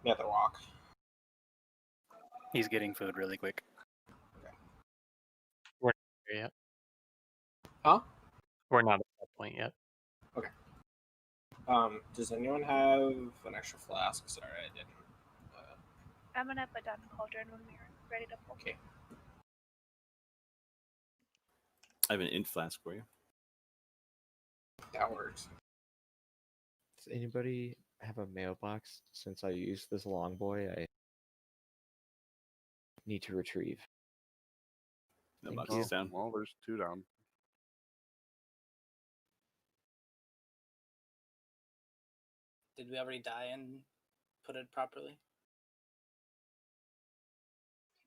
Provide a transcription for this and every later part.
near the rock. He's getting food really quick. Okay. We're not there yet. Huh? We're not at that point yet. Okay. Does anyone have an extra flask? Sorry, I didn't. I'm gonna put down the cauldron when we're ready to pull. Okay. I have an int flask for you. That works. Does anybody have a mailbox? Since I used this long boy, I need to retrieve. No Thank box you. is down. Well, there's 2 down. Did we already die and put it properly?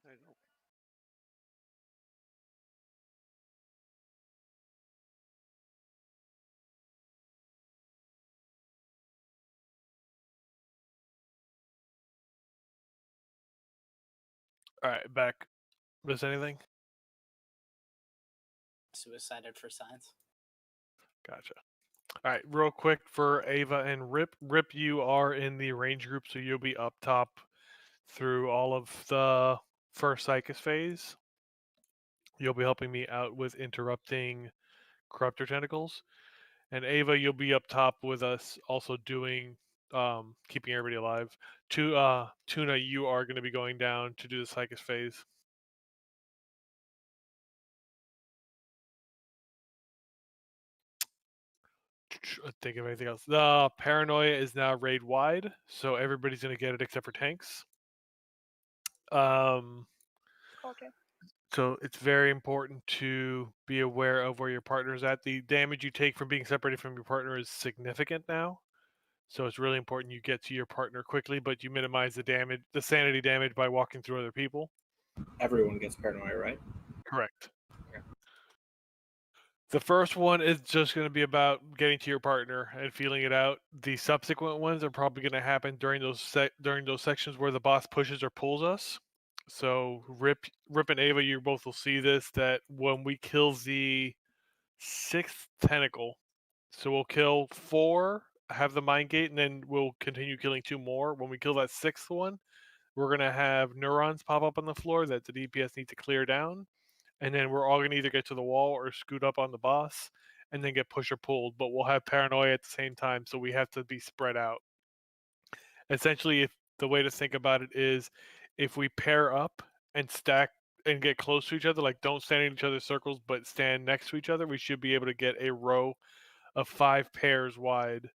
I don't know. All right, back. Miss anything? Suicided for science. Gotcha. All right, real quick for Ava and Rip. Rip, you are in the range group, so you'll be up top through all of the first Psychus phase. You'll be helping me out with interrupting Corruptor Tentacles. And Ava, you'll be up top with us also doing keeping everybody alive. Tuna, you are going to be going down to do the Psychus phase. Think of anything else. The paranoia is now raid wide, so everybody's going to get it except for tanks. Cauldron. So it's very important to be aware of where your partner is at. The damage you take from being separated from your partner is significant now. So it's really important you get to your partner quickly, but you minimize the damage, the sanity damage, by walking through other people. Everyone gets paranoia, right? Correct. Okay. The first one is just going to be about getting to your partner and feeling it out. The subsequent ones are probably going to happen during those sections where the boss pushes or pulls us. So Rip and Ava, you both will see this, that when we kill the 6th tentacle, so we'll kill 4, have the mind gate, and then we'll continue killing 2 more. When we kill that 6th one, we're going to have neurons pop up on the floor that the DPS need to clear down. And then we're all going to either get to the wall or scoot up on the boss and then get pushed or pulled. But we'll have paranoia at the same time, so we have to be spread out. Essentially, if the way to think about it is, if we pair up and stack and get close to each other, like don't stand in each other's circles, but stand next to each other, we should be able to get a row of 5 pairs wide.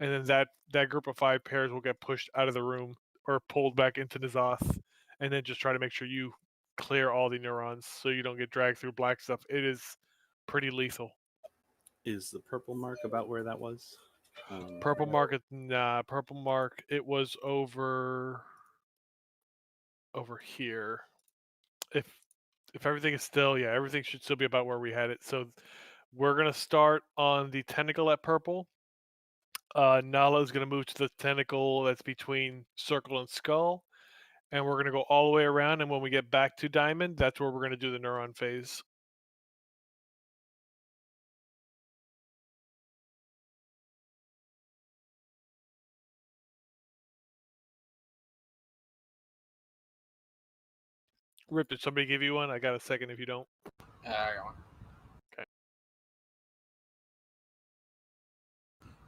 And then that group of 5 pairs will get pushed out of the room or pulled back into N'Zoth. And then just try to make sure you clear all the neurons so you don't get dragged through black stuff. It is pretty lethal. Is the purple mark about where that was? Purple mark, purple mark. It was over here. If everything is still, yeah, everything should still be about where we had it. So we're gonna start on the tentacle at purple. Nala is gonna move to the tentacle that's between circle and skull, and we're gonna go all the way around. And when we get back to diamond, that's where we're gonna do the neuron phase. Rip, did somebody give you one? I got a second if you don't. I got one. Okay.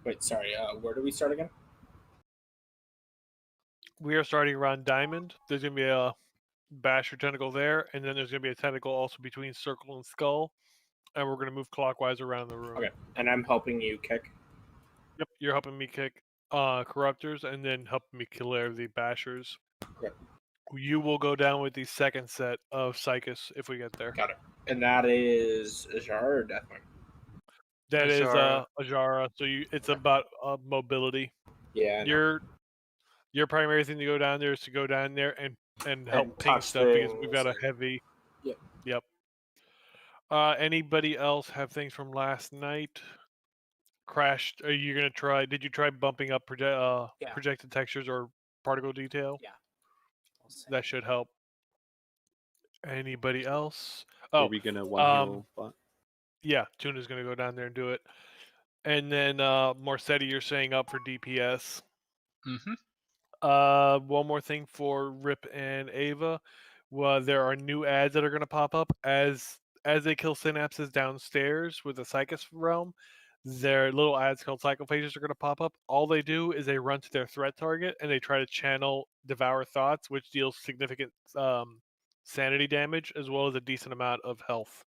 Wait, sorry. Where do we start again? We are starting around diamond. There's gonna be a basher tentacle there, and then there's gonna be a tentacle also between circle and skull, and we're gonna move clockwise around the room. Okay, and I'm helping you kick. Yep, you're helping me kick corruptors, and then helping me clear the bashers. Okay. You will go down with the second set of Psychus if we get there. Got it. And that is Ajar or Deathwing? That is Ajara. Ajara. So it's about mobility. Yeah. Your primary thing to go down there is to go down there and help ping touch stuff because we've things got a and- heavy. Yep. Anybody else have things from last night? Crashed? Are you gonna try? Did you try bumping up projected textures or particle detail? Yeah. I'll say. That should help. Anybody else? Are we gonna one heal bot? Yeah, Tuna's gonna go down there and do it. And then Marcetti, you're saying up for DPS. Mm-hmm. One more thing for Rip and Ava. Well, there are new ads that are going to pop up as they kill synapses downstairs with the Psychus realm. Their little ads called psychophages are going to pop up. All they do is they run to their threat target and they try to channel Devour Thoughts, which deals significant sanity damage as well as a decent amount of health.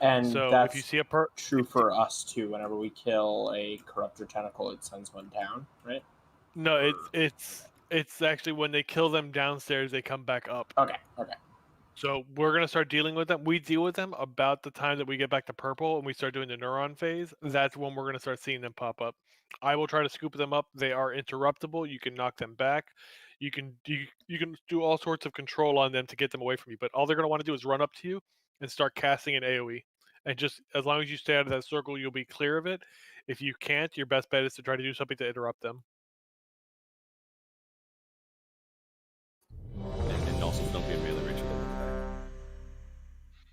And So that's if you see true for us too. Whenever we kill a corruptor tentacle, it sends one down, right? no, it's actually when they kill them downstairs, they come back up. Okay. So we're gonna start dealing with them. We deal with them about the time that we get back to purple and we start doing the neuron phase. That's when we're gonna start seeing them pop up. I will try to scoop them up. They are interruptible. You can knock them back. You can do all sorts of control on them to get them away from you. But all they're gonna want to do is run up to you and start casting an AOE. And just as long as you stay out of that circle, you'll be clear of it. If you can't, your best bet is to try to do something to interrupt them. And also don't be a melee ritual.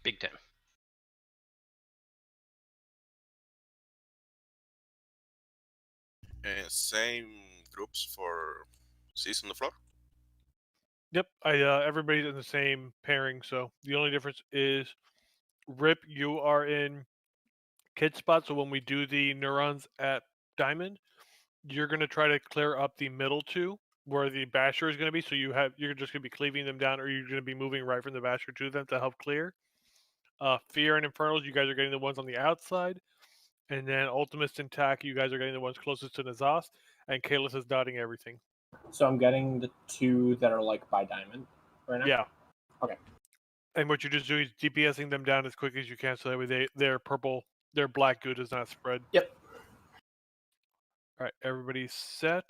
Big time. Same groups for seats on the floor? Yep, everybody's in the same pairing. So the only difference is, Rip, you are in kid spot. So when we do the neurons at Diamond, you're gonna try to clear up the middle two where the basher is gonna be. So you're just gonna be cleaving them down, or you're gonna be moving right from the basher to them to help clear. Fear and Infernals, you guys are getting the ones on the outside, and then Ultimates and Tack, you guys are getting the ones closest to Nazas, and Kalis is dotting everything. So I'm getting the two that are like by diamond right now. Yeah. Okay. And what you're just doing is DPSing them down as quick as you can, so that way their purple, their black goo does not spread. Yep. All right, everybody's set.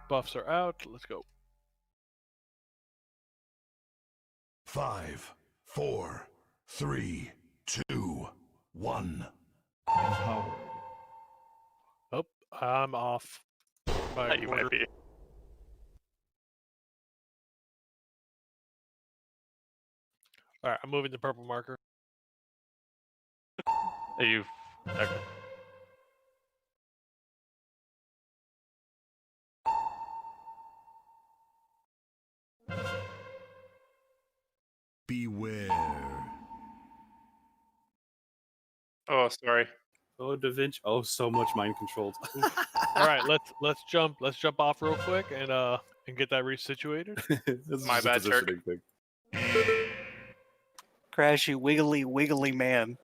Buffs are out. Let's go. 5, 4, 3, 2, 1. Empowered. Oh, I'm off. By You quarter. might be. All right, I'm moving the purple marker. Are you? Okay. Beware. Oh, sorry. Oh, Da Vinci. Oh, so much mind controlled. All right, let's jump off real quick and get that resituated. This is My just a bad, Turk. positioning thing. Crashy, wiggly man.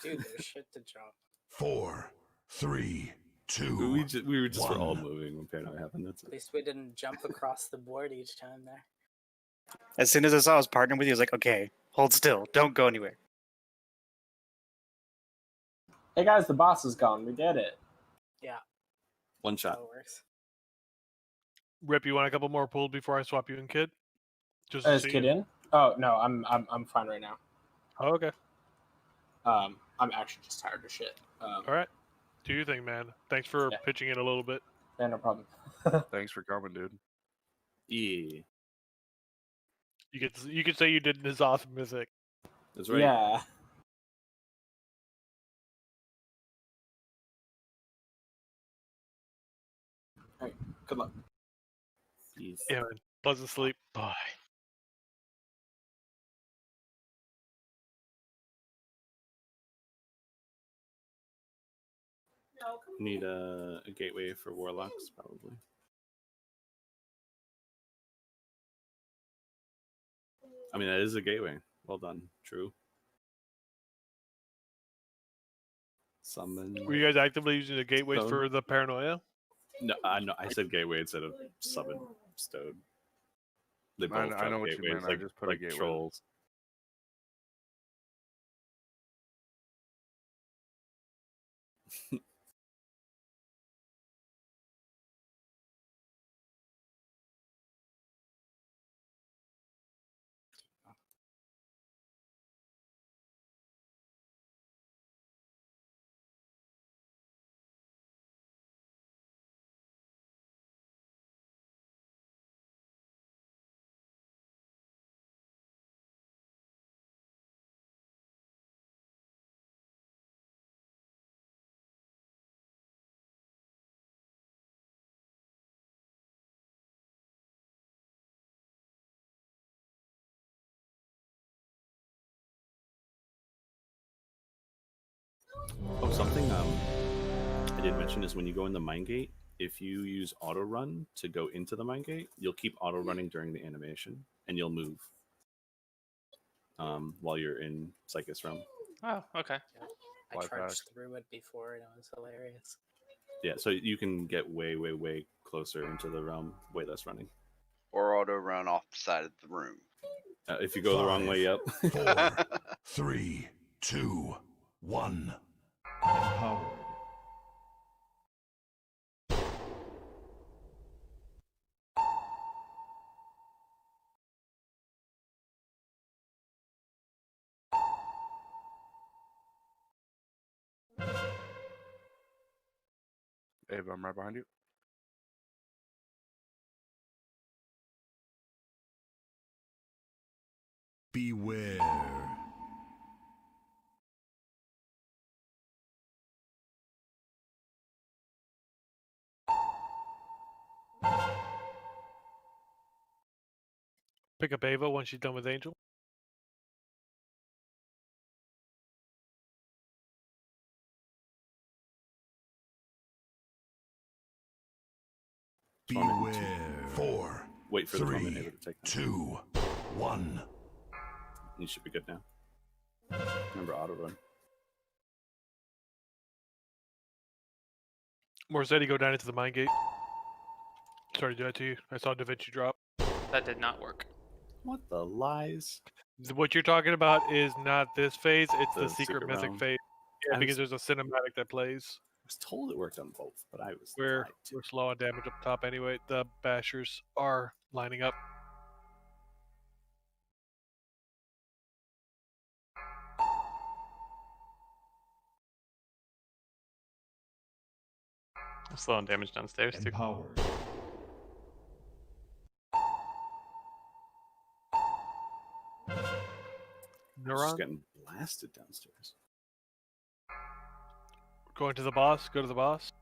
Dude, there's shit to jump. 4, 3, 2. We were just for all 1. moving when paranoia happened. That's At it. least we didn't jump across the board each time there. As soon as I saw I was partnering with you, I was like, okay, hold still. Don't go anywhere. Hey guys, the boss is gone. We did it. Yeah, One that's how shot. it works. Rip, you want a couple more pulls before I swap you and Kid? Just to Is see Kid it? in? Oh no, I'm fine right now. Oh, okay. I'm actually just tired of shit. All right. Do your thing, man. Thanks for Yeah. pitching in a little bit. Yeah, no problem. Thanks for coming, dude. Yeah, You could say you did Nazas Mythic. that's right. Yeah. All right. Good luck. Jeez. Yeah, man. Pleasant sleep. Bye. Need a gateway for warlocks, probably. I mean, that is a gateway. Well done. True. Summon. Were you guys actively using the gateways Stone. for the paranoia? No, I said gateway instead of summon stone. They both I know have what you gateways, meant. I like, just put a like gateway. trolls. Oh, something I didn't mention is when you go in the mine gate, if you use auto run to go into the mine gate, you'll keep auto running during the animation, and you'll move while you're in Psychus realm. Oh, okay. I Fly charged through it before and it was hilarious. Yeah, so you can get way, way, way closer into the realm, way less running. Or auto run off the side of the room. If you go the wrong way, yep. 4, 3, 2, 1. Empowered. Ava, I'm right behind you. Beware. Pick up Ava once she's done with Angel. Beware. 4, Wait for the moment 3, Ava to take that. 2, 1. You should be good now. Remember auto run. Morzetti, go down into the mine gate. Sorry to do that to you. I saw Da Vinci drop. That did not work. What the lies? What you're talking about is not this phase, it's the The secret secret mythic realm. phase. Yeah, I because was- there's a cinematic that plays. I was told it worked on both, but I was We're lied to. slow on damage up top anyway. The bashers are lining up. I'm slow on damage downstairs too. Empowered. Just Neuron, getting blasted downstairs. going to the boss. Go to the boss.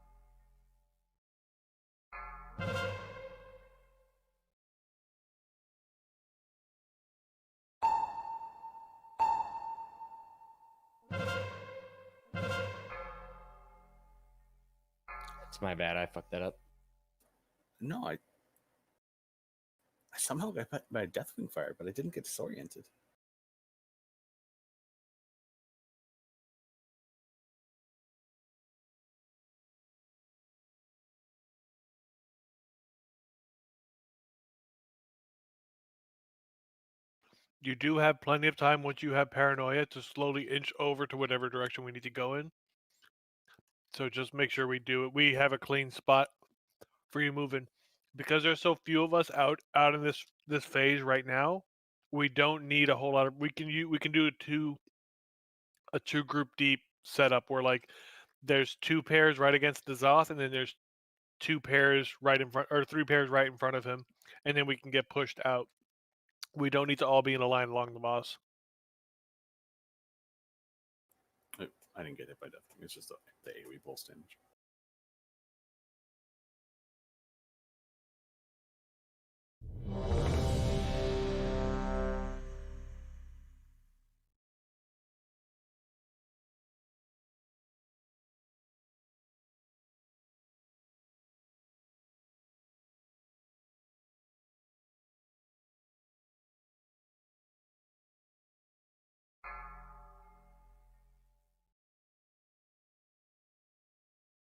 It's my bad. I fucked that up. No, I somehow got my Deathwing fired, but I didn't get disoriented. You do have plenty of time once you have paranoia to slowly inch over to whatever direction we need to go in. So just make sure we do it. We have a clean spot for you moving. Because there's so few of us out in this phase right now, we don't need a whole lot of we can do a two group deep setup where like there's two pairs right against the Zoth and then there's two pairs right in front or three pairs right in front of him and then we can get pushed out. We don't need to all be in a line along the boss. I didn't get hit by Deathwing. It's just the AoE pulse damage.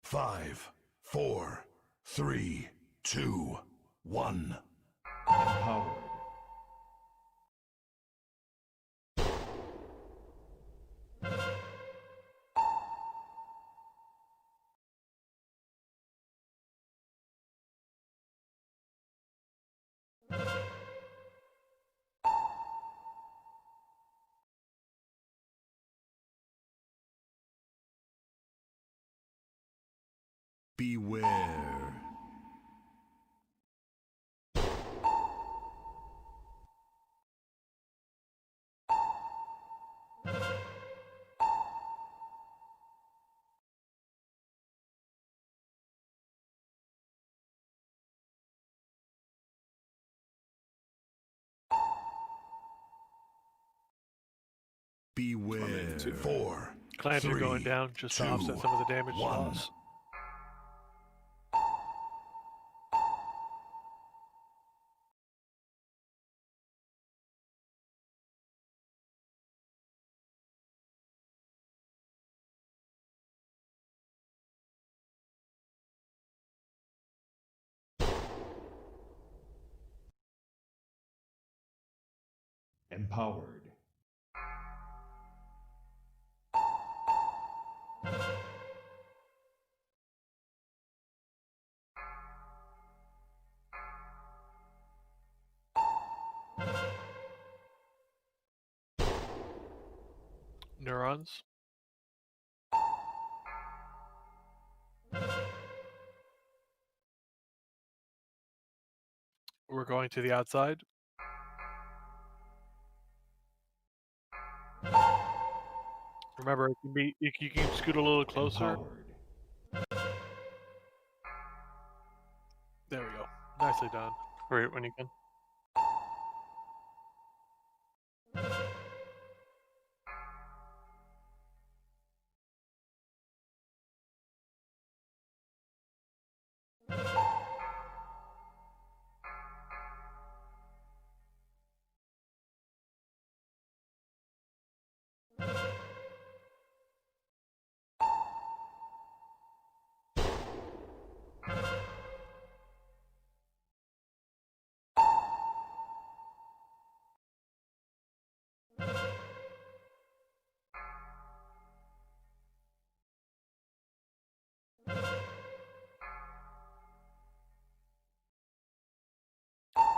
Five, 4, 3, 2, 1. Empowered. Beware. Beware. 4, Calandra's going 3, down just to offset 2, some of the damage 1. loss. Empowered. Neurons. We're going to the outside. Remember, it can be you can scoot a little closer. Empowered. There we go. Nicely done. Right when you can.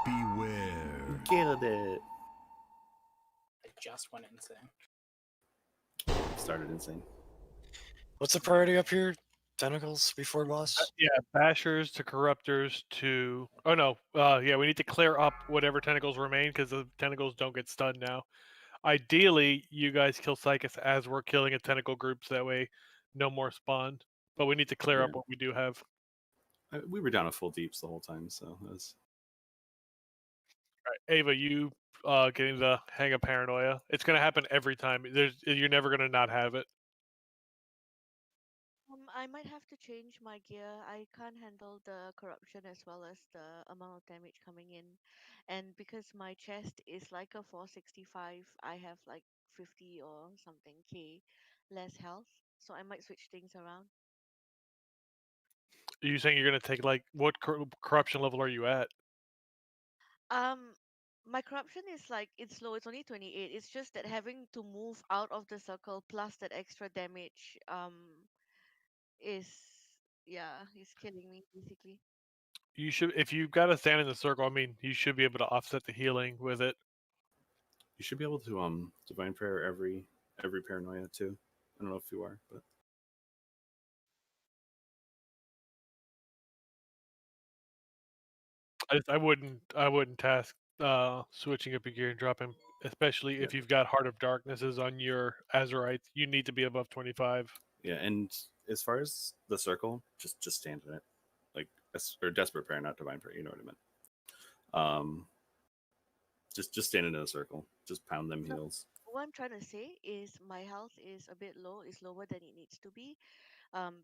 Beware. Killed it. I just went insane. Started insane. What's the priority up here? Tentacles before boss? Yeah, bashers to corruptors to. Oh no. Yeah, we need to clear up whatever tentacles remain because the tentacles don't get stunned now. Ideally, you guys kill Psychus as we're killing a tentacle group, so that way no more spawn. But we need to clear up Yeah. what we do have. We were down at full deeps the whole time, so it was. All right, Ava, you getting the hang of paranoia. It's gonna happen every time. You're never gonna not have it. I might have to change my gear. I can't handle the corruption as well as the amount of damage coming in. And because my chest is like a 465, I have like 50 or something K less health. So I might switch things around. Are you saying you're gonna take like what corruption level are you at? Um, my corruption is like it's low. It's only 28. It's just that having to move out of the circle plus that extra damage is is killing me basically. You should, if you've got to stand in the circle. I mean, you should be able to offset the healing with it. You should be able to divine prayer every paranoia too. I don't know if you are, but I wouldn't task switching up your gear and dropping, especially if you've got Heart of Darknesses on your Azurites. You need to be above 25. yeah. And as far as the circle, just stand in it, like or desperate prayer, not divine prayer. You know what I meant. Just stand in a circle. Just pound them So heals. what I'm trying to say is my health is a bit low. It's lower than it needs to be,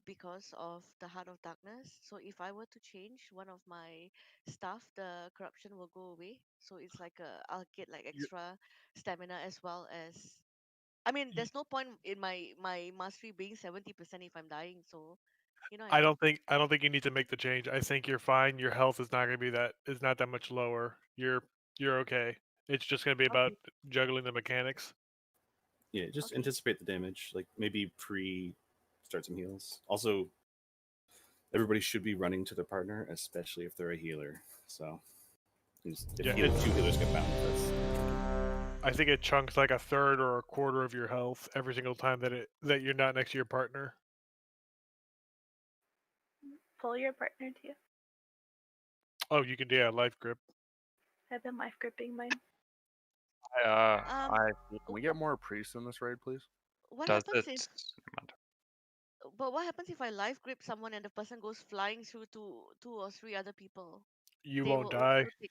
because of the Heart of Darkness. So if I were to change one of my stuff, the corruption will go away. So it's like I'll get like extra stamina as well as. I mean, there's no point in my mastery being 70% if I'm dying. So, you know what I mean? I don't think you need to make the change. I think you're fine. Your health is not going to be is not that much lower. You're okay. It's just going to be about juggling the mechanics. Yeah, just anticipate the damage. Like maybe start some heals. Also, everybody should be running to their partner, especially if they're a healer. So, if two healers get bound, I think it chunks like a third or a quarter of your health every single time that you're not next to your partner. Pull your partner to you. Oh, you can do life grip. I've been life gripping mine. Can we get more priests in this raid, please? What happens if? But what happens if I life grip someone and the person goes flying through two or three other people? You They won't will die. also take...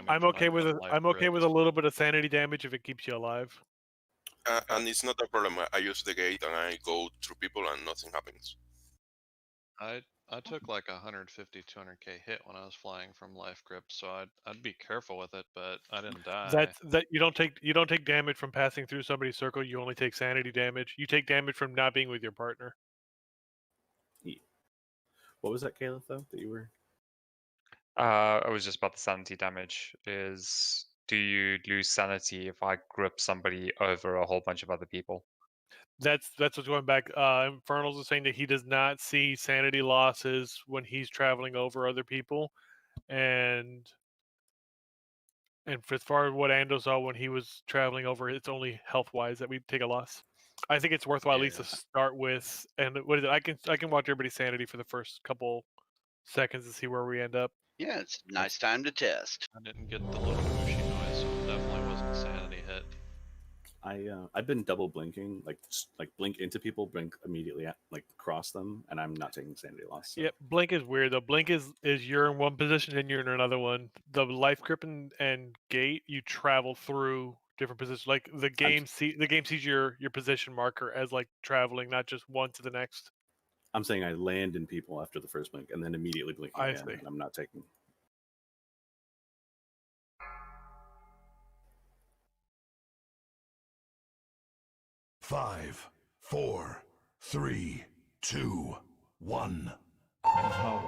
I'm okay with a little bit of sanity damage if it keeps you alive. And it's not a problem. I use the gate and I go through people and nothing happens. I took like 150, 200k hit when I was flying from life grip, so I'd be careful with it, but I didn't die. That you don't take damage from passing through somebody's circle. You only take sanity damage. You take damage from not being with your partner. What was that, Caleb, though, that you were? I was just about the sanity damage. Is do you lose sanity if I grip somebody over a whole bunch of other people? That's what's going back. Infernals is saying that he does not see sanity losses when he's traveling over other people, and as far as what Ando saw when he was traveling over, it's only health wise that we take a loss. I think it's worthwhile at least to start with. And what is it? I can watch everybody's sanity for the first couple seconds to see where we end up. Yeah, it's a nice time to test. I didn't get the little whooshy noise, so it definitely wasn't a sanity hit. I've been double blinking, like blink into people, blink immediately at, like cross them, and I'm not taking sanity loss. So. Yeah, blink is weird though. Blink is you're in one position and you're in another one. The life grip and gate, you travel through different positions. Like the game sees your position marker as like traveling, not just one to the next. I'm saying I land in people after the first blink and then immediately blink again, and I'm not taking. Five, 4, 3, 2, 1. Empowered.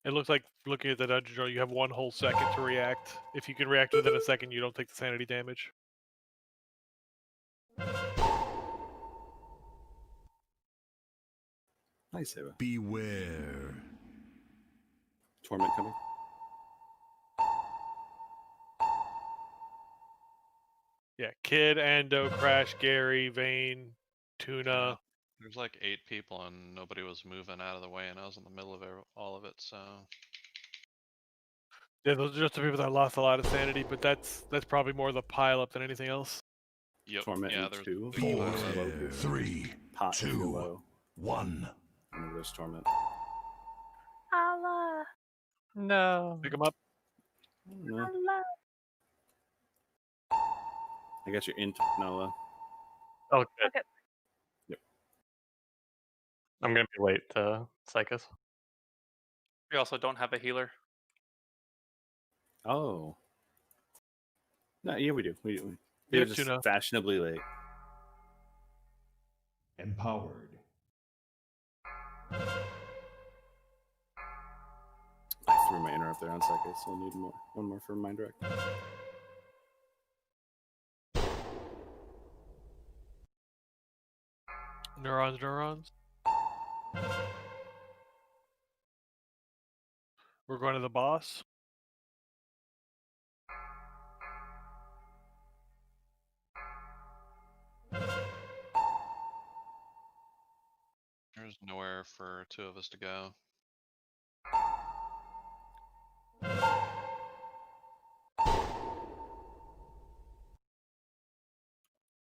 It looks like looking at the dungeon journal, you have one whole second to react. If you can react within a second, you don't take the sanity damage. Nice, Eva. Beware. Torment coming. Yeah, Kid, Ando, Crash, Gary, Vane, Tuna. Yeah, there's like 8 people and nobody was moving out of the way, and I was in the middle of all of it, so. Yeah, those are just the people that lost a lot of sanity, but that's probably more the pile up than anything else. Yep. Torment yeah, there's there's 2. 4, 3, Pot 2, 1. And there's torment. Allah. No. Pick them up. No. Allah. I guess you're into Noah. Oh, good. Okay. Yep. I'm gonna be late to Psychus. We also don't have a healer. Oh. No, yeah, we do. We do. We They're have just Tuna. fashionably late. Empowered. I threw my interrupt there on Psychic, so I'll need one more for Mind Direct. Neurons. We're going to the boss. There's nowhere for 2 of us to go.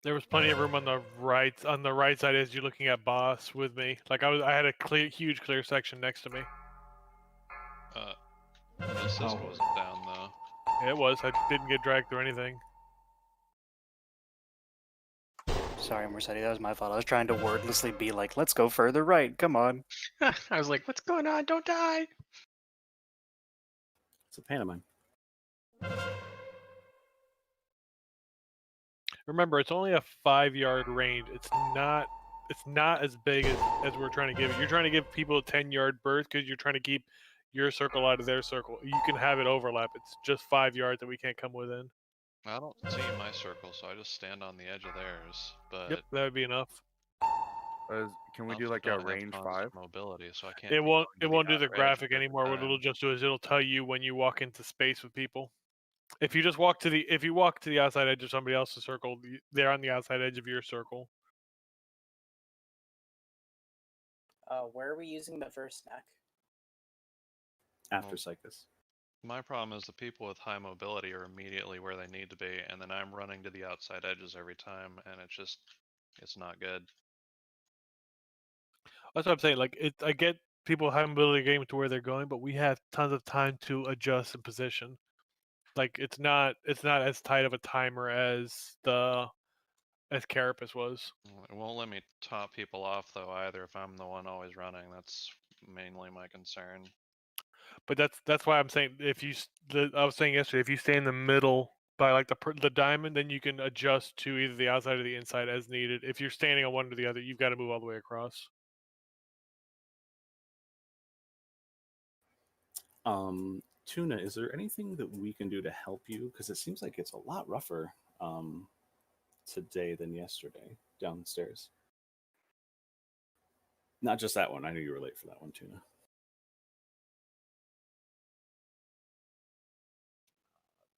There was plenty of room on the right side as you're looking at boss with me. Like I had a huge clear section next to me. The assist wasn't down though. Yeah, it was. I didn't get dragged through anything. Sorry, Mercedes, that was my fault. I was trying to wordlessly be like, let's go further right. Come on. I was like, what's going on? Don't die. It's a pantomime. Remember, it's only a 5-yard range. It's not as big as we're trying to give it. You're trying to give people a 10-yard berth because you're trying to keep your circle out of their circle. You can have it overlap. It's just 5 yards that we can't come within. I don't see my circle, so I just stand on the edge of theirs. But Yep, that would be enough. Can we do like a range 5? Mobility, so I can't. It won't do the outer edge graphic every anymore. What time. it'll just do is it'll tell you when you walk into space with people. If you walk to the outside edge of somebody else's circle, they're on the outside edge of your circle. Where are we using the first snack? After Psychus. My problem is the people with high mobility are immediately where they need to be, and then I'm running to the outside edges every time, and it's not good. That's what I'm saying. Like, I get people haven't built a game to where they're going, but we have tons of time to adjust and position. Like, it's not as tight of a timer as Carapace was. It won't let me top people off though either if I'm the one always running. That's mainly my concern. But that's why I'm saying I was saying yesterday, if you stay in the middle by like the diamond, then you can adjust to either the outside or the inside as needed. If you're standing on one or the other, you've got to move all the way across. Tuna, is there anything that we can do to help you? Because it seems like it's a lot rougher today than yesterday downstairs. Not just that one. I knew you were late for that one, Tuna.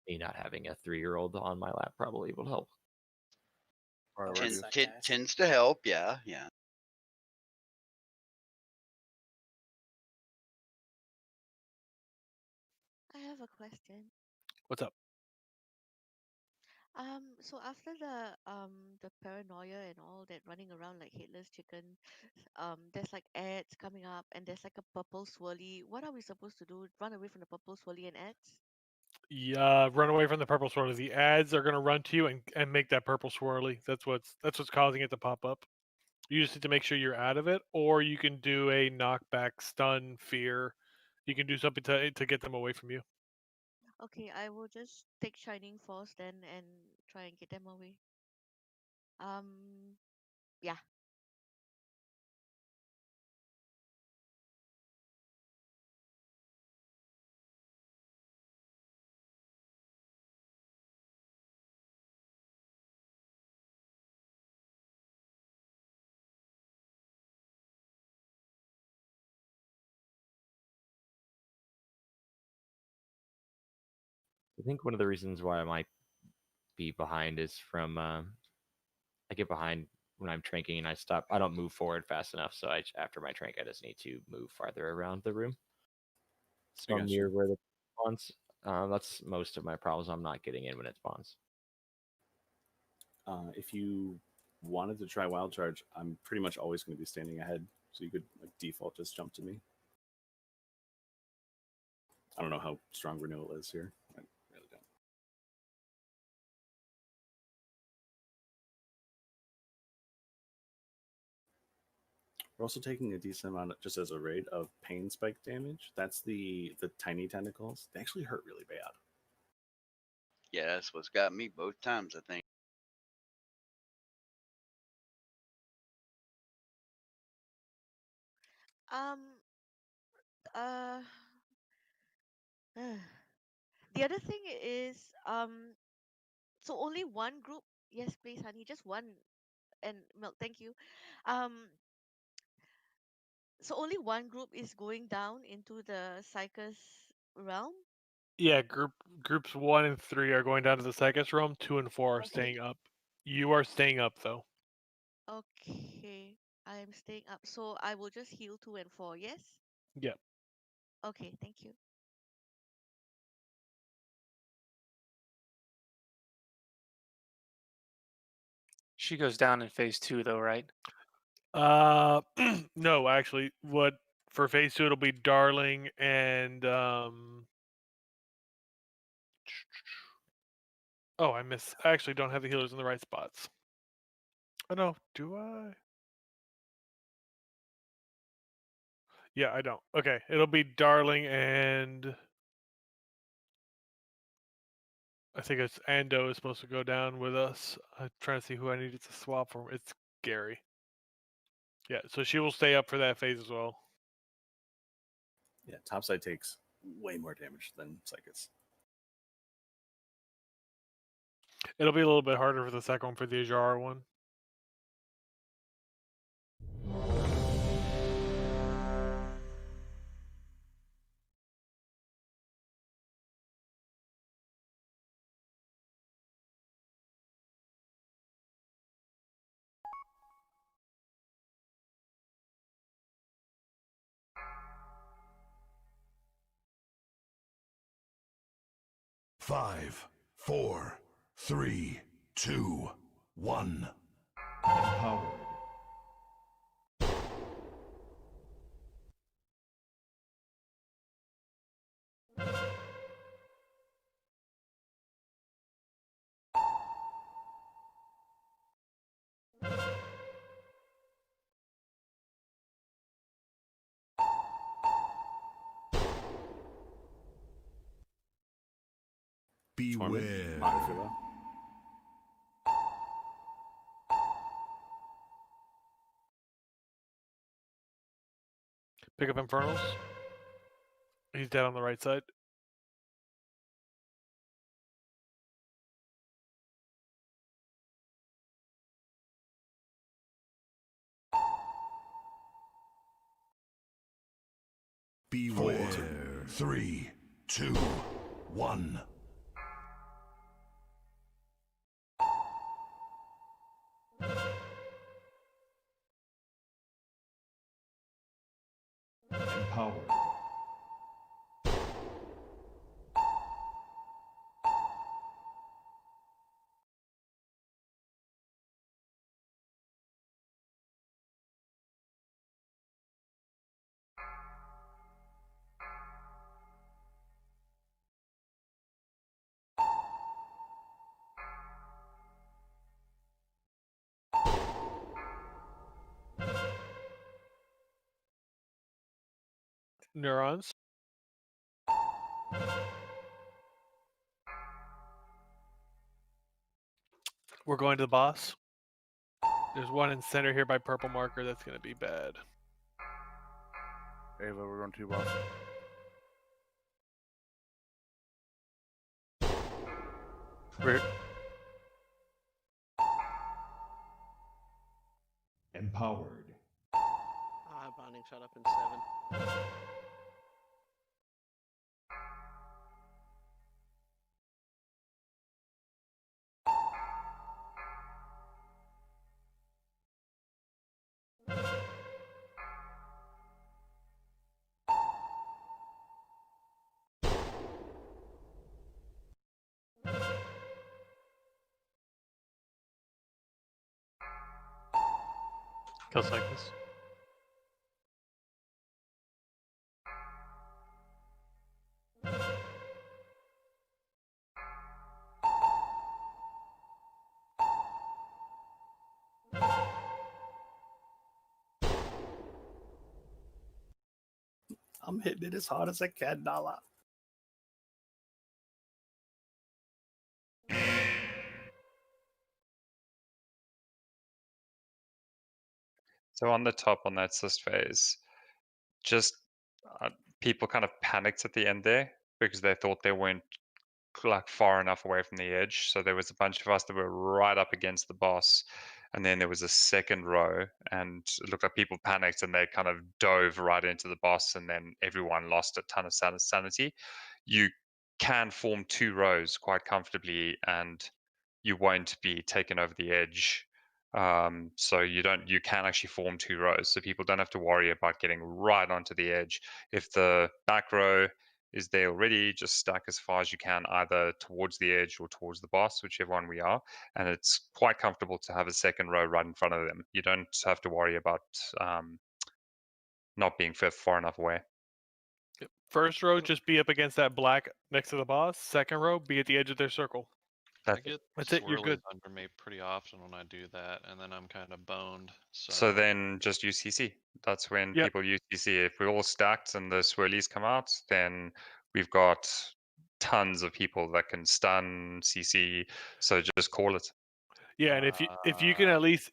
Me not having a 3-year-old on my lap probably will help. Tends to help, yeah. I have a question. What's up? So after the paranoia and all that running around like headless chicken, there's like ads coming up and there's like a purple swirly. What are we supposed to do? Run away from the purple swirly and ads? Yeah, run away from the purple swirly. The ads are gonna run to you and make that purple swirly. That's what's causing it to pop up. You just need to make sure you're out of it, or you can do a knockback, stun, fear. You can do something to get them away from you. Okay, I will just take Shining Force then and try and get them away. Yeah. I think one of the reasons why I might be behind is from I get behind when I'm tranking and I don't move forward fast enough. So after my trank, I just need to move farther around the room. So I'm near where the spawns. That's most of my problems. I'm not getting in when it spawns. If you wanted to try Wild Charge, I'm pretty much always going to be standing ahead, so you could like default just jump to me. I don't know how strong renewal is here. I really don't. We're also taking a decent amount, just as a rate, of pain spike damage. That's the tiny tentacles. They actually hurt really bad. Yeah, that's what's got me both times, I think. Uh, the other thing is, so only one group. Yes, please, honey, just one. And milk, thank you. So only one group is going down into the Psychus realm. Yeah, groups 1 and 3 are going down to the Psychus realm. 2 and 4 are staying up. You are staying up though. Okay, I am staying up. So I will just heal 2 and 4. Yes. Yep. Okay, thank you. She goes down in phase 2 though, right? No, actually, what for phase 2 it'll be Darling and Oh, I actually don't have the healers in the right spots. Oh no, do I? Yeah, I don't. Okay, it'll be Darling and I think it's Ando is supposed to go down with us. I'm trying to see who I needed to swap for. It's Gary. Yeah, so she will stay up for that phase as well. Yeah, topside takes way more damage than Psychus. It'll be a little bit harder for the second one for the Ajara one. Five, 4, 3, 2, 1. Empowered. Beware. Pick up Infernals. He's dead on the right side. Beware. 4, 3, 2, 1. Empowered. Neurons. We're going to the boss. There's one in center here by purple marker. That's going to be bad. Ava, we're going to boss. We're Empowered. Bonding shot up in 7. Kill Cyclus. I'm hitting it as hard as I can, Nala. So on the top on that cyst phase, just people kind of panicked at the end there because they thought they weren't like far enough away from the edge. So there was a bunch of us that were right up against the boss, and then there was a second row, and it looked like people panicked and they kind of dove right into the boss, and then everyone lost a ton of sanity. You can form 2 rows quite comfortably, and you won't be taken over the edge. So you can actually form 2 rows, so people don't have to worry about getting right onto the edge. If the back row is there already, just stack as far as you can, either towards the edge or towards the boss, whichever one we are. And it's quite comfortable to have a second row right in front of them. You don't have to worry about not being far enough away. First row, just be up against that black next to the boss. Second row, be at the edge of their circle. I get That's it. You're swirlies good. under me pretty often when I do that, and then I'm kind of boned. So then just use CC. That's when Yep. people use CC. If we're all stacked and the swirlies come out, then we've got tons of people that can stun CC. So just call it. Yeah, and if you can at least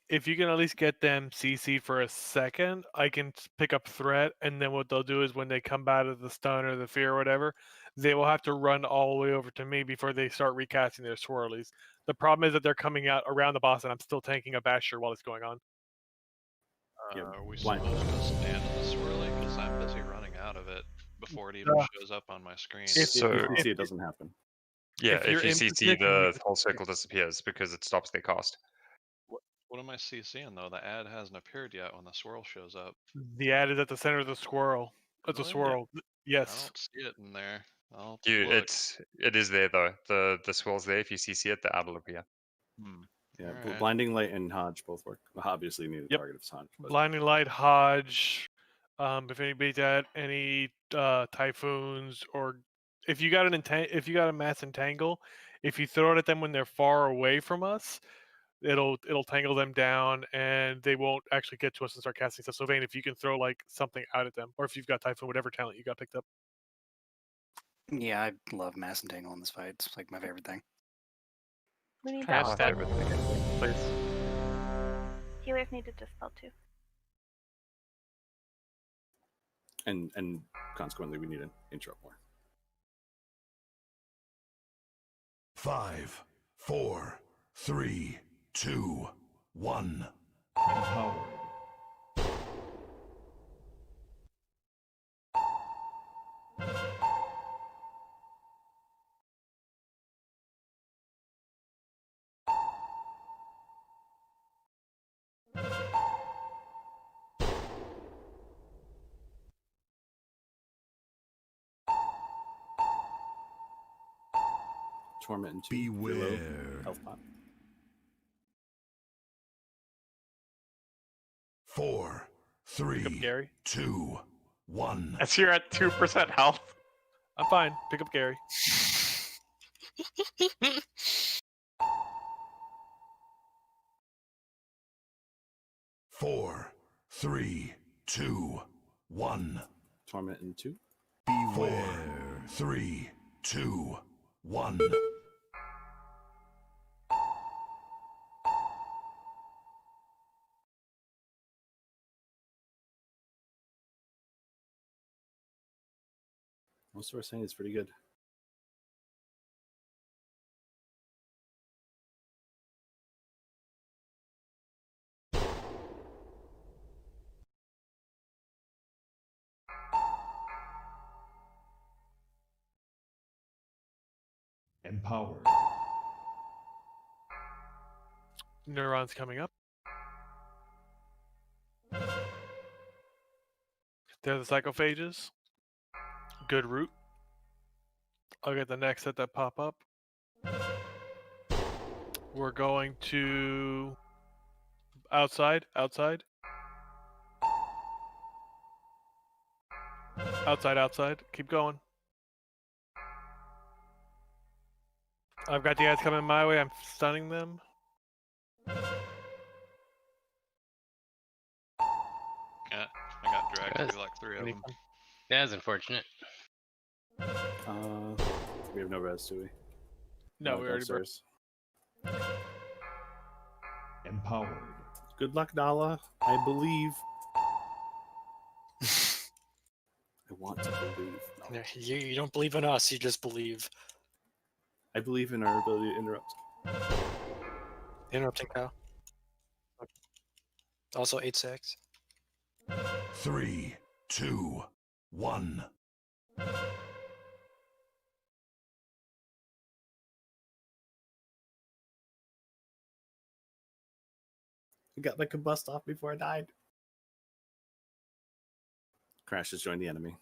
get them CC for a second, I can pick up threat, and then what they'll do is when they come out of the stun or the fear or whatever, they will have to run all the way over to me before they start recasting their swirlies. The problem is that they're coming out around the boss, and I'm still tanking a basher while it's going on. Are we supposed to stand in the swirly? Because I'm busy running out of it before it even shows up on my screen. So if you see it doesn't happen. Yeah, If if you're you in CC, position, the whole circle disappears because it stops their cast. What am I CCing though? The ad hasn't appeared yet when the swirl shows up. The ad is at the center of the swirl. It's a Really? swirl. I Yes. don't see it in there. I'll You, look. it is there though. The swirl's there. If you CC it, the ad will appear. Yeah, Alright. Blinding Light and Hodge both work. Obviously, you need a Yep. target of Hodge. But Blinding Light, Hodge. If anybody's at any typhoons, or if you got a mass entangle, if you throw it at them when they're far away from us, it'll tangle them down, and they won't actually get to us and start casting stuff. So Vayne, if you can throw like something out at them, or if you've got typhoon, whatever talent you got picked up. Yeah, I love Mass Entangle in this fight. It's like my favorite thing. We need Can I that. have that, please? Healers need to dispel too. And consequently, we need to interrupt more. 5, 4, 3, 2, 1. Empowered. Torment and 2. Beware. Health pot. 4, 3, Gary. 2, 1. As you're at 2% health. I'm fine. Pick up Gary. Four, 3, 2, 1. Torment and 2. Beware. 3, 2, 1. Most of our saying is pretty good. Empowered. Neurons coming up. They're the psychophages. Good route. I'll get the next set that pop up. We're going to outside. Outside, keep going. I've got the guys coming my way. I'm stunning them. Yeah, I got dragged through like 3 of them. That's unfortunate. We have no res, do we? No, we already broke. upstairs. Empowered. Good luck, Nala. I believe. I want to believe. No, you don't believe in us, you just believe. I believe in our ability to interrupt. Interrupting Kyle. Also 8-6. 3, 2, 1. I got the combust off before I died. Crash has joined the enemy.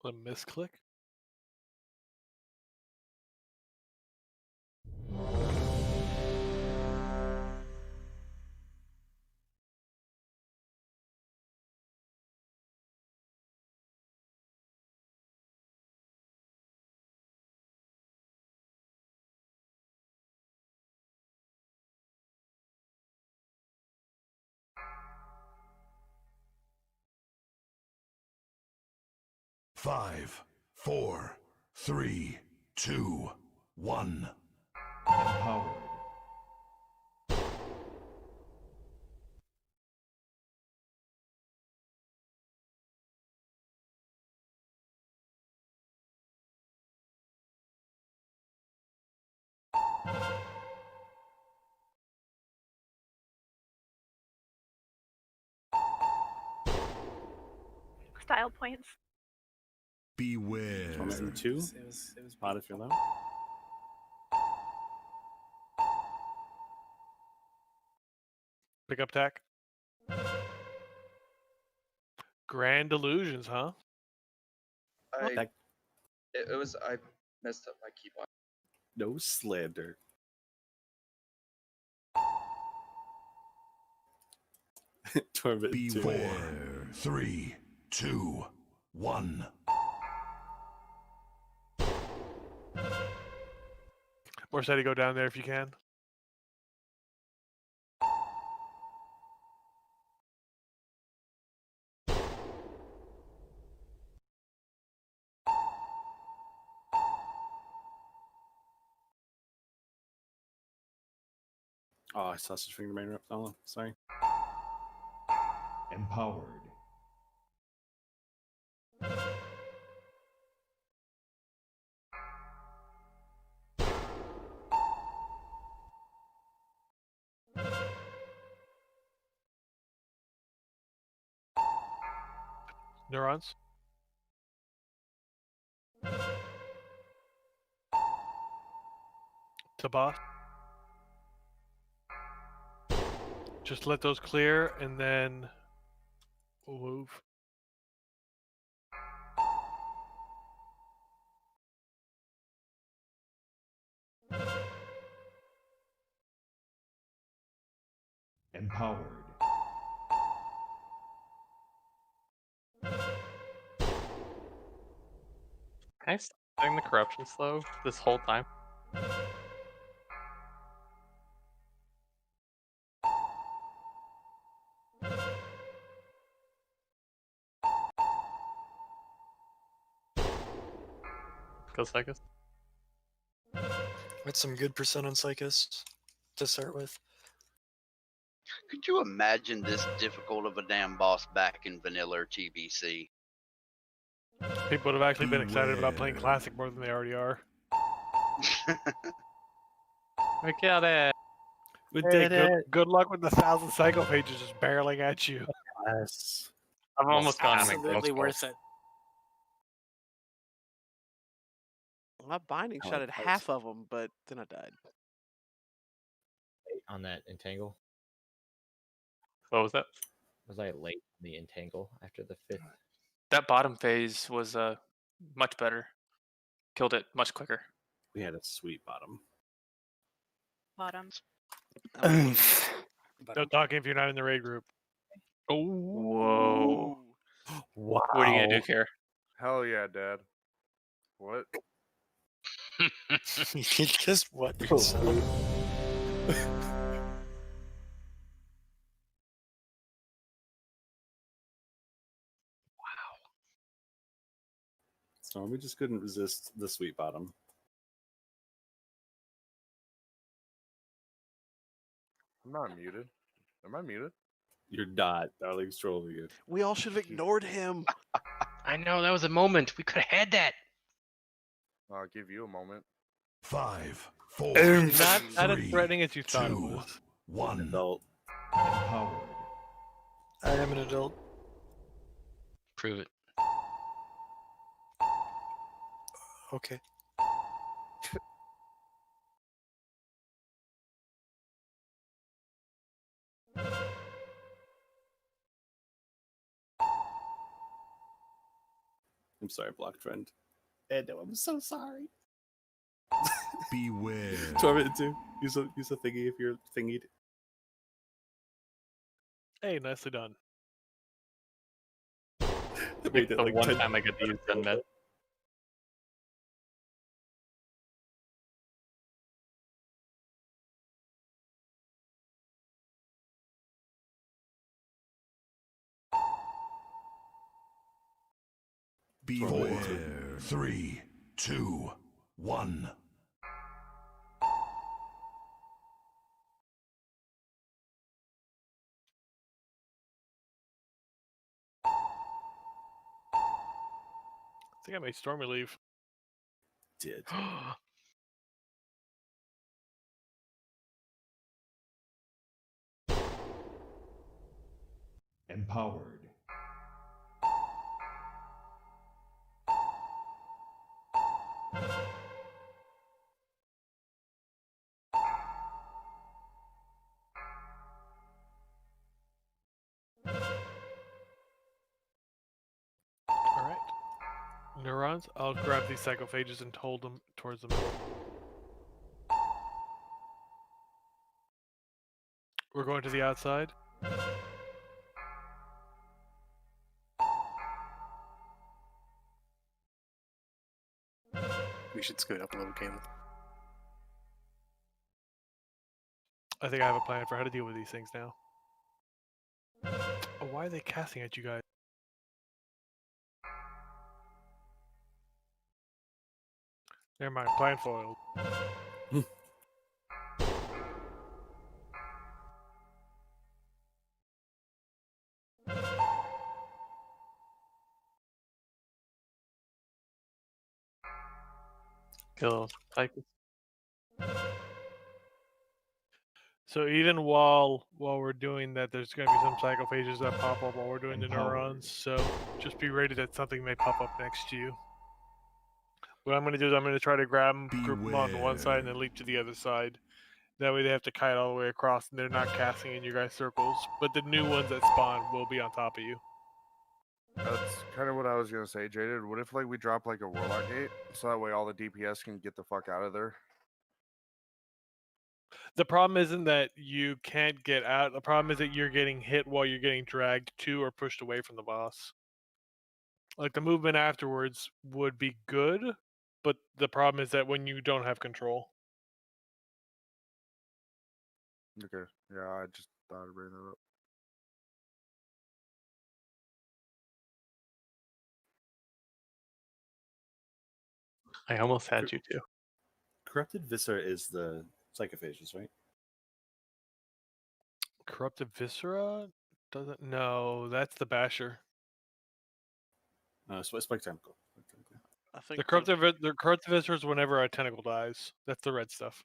A misclick. Five, 4, 3, 2, 1. Empowered. Style points. Beware. Torment and 2. It was Spot if you're low. Pick up tack. Grand illusions, huh? It was I messed up my keybind. No slander. Torment 2. Beware. 3, 2, 1. Morsetti, go down there if you can. Oh, I sausage finger main rep. Oh, sorry. Empowered. Neurons. To boss. Just let those clear and then we'll move. Empowered. Can I stop doing the corruption slow this whole time? Go Psychus. That's some good percent on Psychus to start with. Could you imagine this difficult of a damn boss back in vanilla or TBC? People would have actually been excited about playing Classic more than they already are. We got it. We Hey, did good luck with the 1,000 cycle pages just barreling at you. Yes. I've almost gone Absolutely worth it. My binding Oh, shot at that was- half of them, but then I died. On that entangle. What was that? Was I late on the entangle after the 5th? That bottom phase was much better. Killed it much quicker. We had a sweet bottom. Bottom. No talking if you're not in the raid group. Oh. Whoa. Wow. What are you gonna do, Care? Hell yeah, Dad. What? You just what yourself? So we just couldn't resist the sweet bottom. I'm not muted. Am I muted? You're not. Darling's trolling you. We all should have ignored him. I know, that was a moment. We could have had that. I'll give you a moment. 5, 4, Not as 3, threatening as you thought it 2, was. 1. Adult. Empowered. I am an adult. Prove it. Okay. I'm sorry, blocked friend. Ed, I'm so sorry. Beware. Torment 2. Use a thingy if you're thingied. Hey, nicely done. It's the one time I get to use Zen Med. Beware. 3, 2, 1. I think I made Stormy leave. Did. Empowered. Alright. Neurons, I'll grab these psychophages and hold them towards the middle. We're going to the outside. We should scoot up a little, Caleb. I think I have a plan for how to deal with these things now. Oh, why are they casting at you guys? Never mind, plan foiled. Kill Tychus. So even while we're doing that, there's going to be some psychophages that pop up while we're doing the neurons. So just be ready that something may pop up next to you. What I'm going to do is I'm going to try to grab them, group them on one side, and then leap to the other side. That way they have to kite all the way across, and they're not casting in you guys' circles. But the new ones that spawn will be on top of you. That's kind of what I was gonna say, Jaded. What if like we drop like a Warlock gate, so that way all the DPS can get the fuck out of there? The problem isn't that you can't get out. The problem is that you're getting hit while you're getting dragged to or pushed away from the boss. Like the movement afterwards would be good, but the problem is that when you don't have control. Okay, yeah, I just thought I'd bring that up. I almost had you too. Corrupted Viscera is the psychophages, right? Corrupted Viscera doesn't. No, that's the Basher. Spike Tentacle. I think The corrupted Viscera is whenever a tentacle dies. That's the red stuff.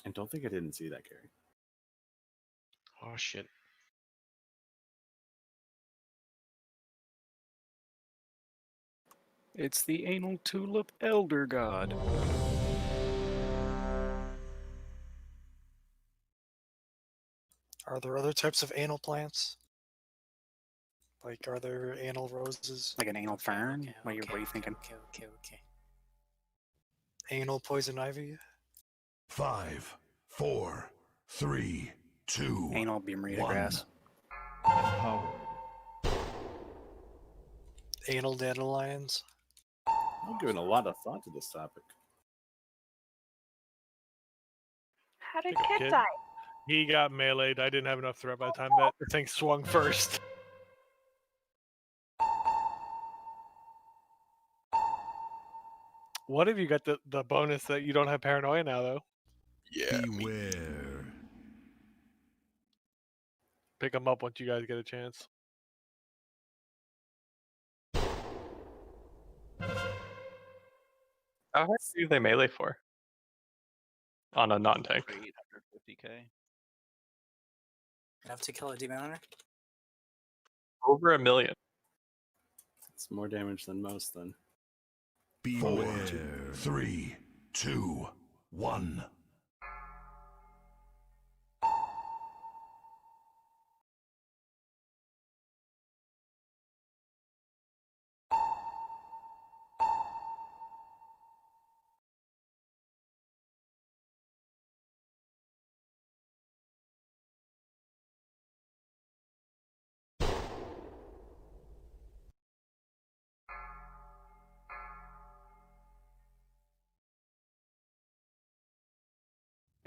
And don't think I didn't see that, Gary. Oh shit. It's the anal tulip elder god. Are there other types of anal plants? Like, are there anal roses? Like an anal fern? What are you thinking? Okay. Anal poison ivy? 5, 4, 3, 2, Anal Bermuda 1. grass. Empowered. Anal dandelions? I'm giving a lot of thought to this topic. How did Pick up, Kid kid. die? He got meleeed. I didn't have enough threat by the time that the thing swung first. What if you got the bonus that you don't have paranoia now, though? Yeah. Beware. Pick them up once you guys get a chance. How hard do they melee for? On a non-tank. 850k. Enough to kill a demon hunter? Over 1 million. It's more damage than most, then. Beware. 3, 2, 1.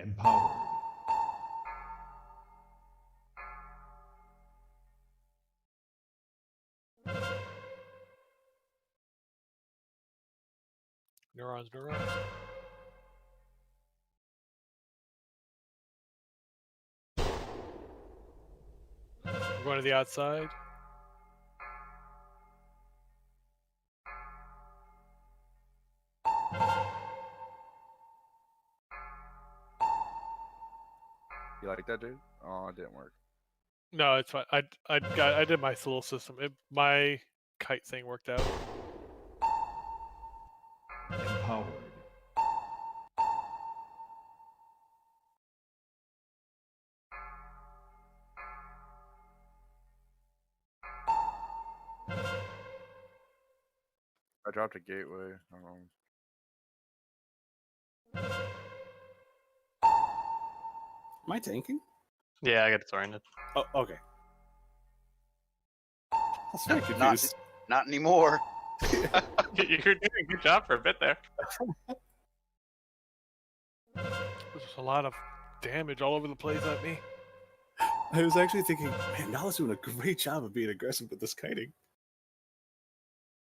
Empowered. Neurons. We're going to the outside. You like that, dude? Oh, it didn't work. No, it's fine. I did my little system. My kite thing worked out. Empowered. I dropped a gateway. Am I tanking? Yeah, I got disoriented. Oh, okay. was very Not confused. not anymore. You're doing a good job for a bit there. There's a lot of damage all over the place at me. I was actually thinking, man, Nala's doing a great job of being aggressive with this kiting.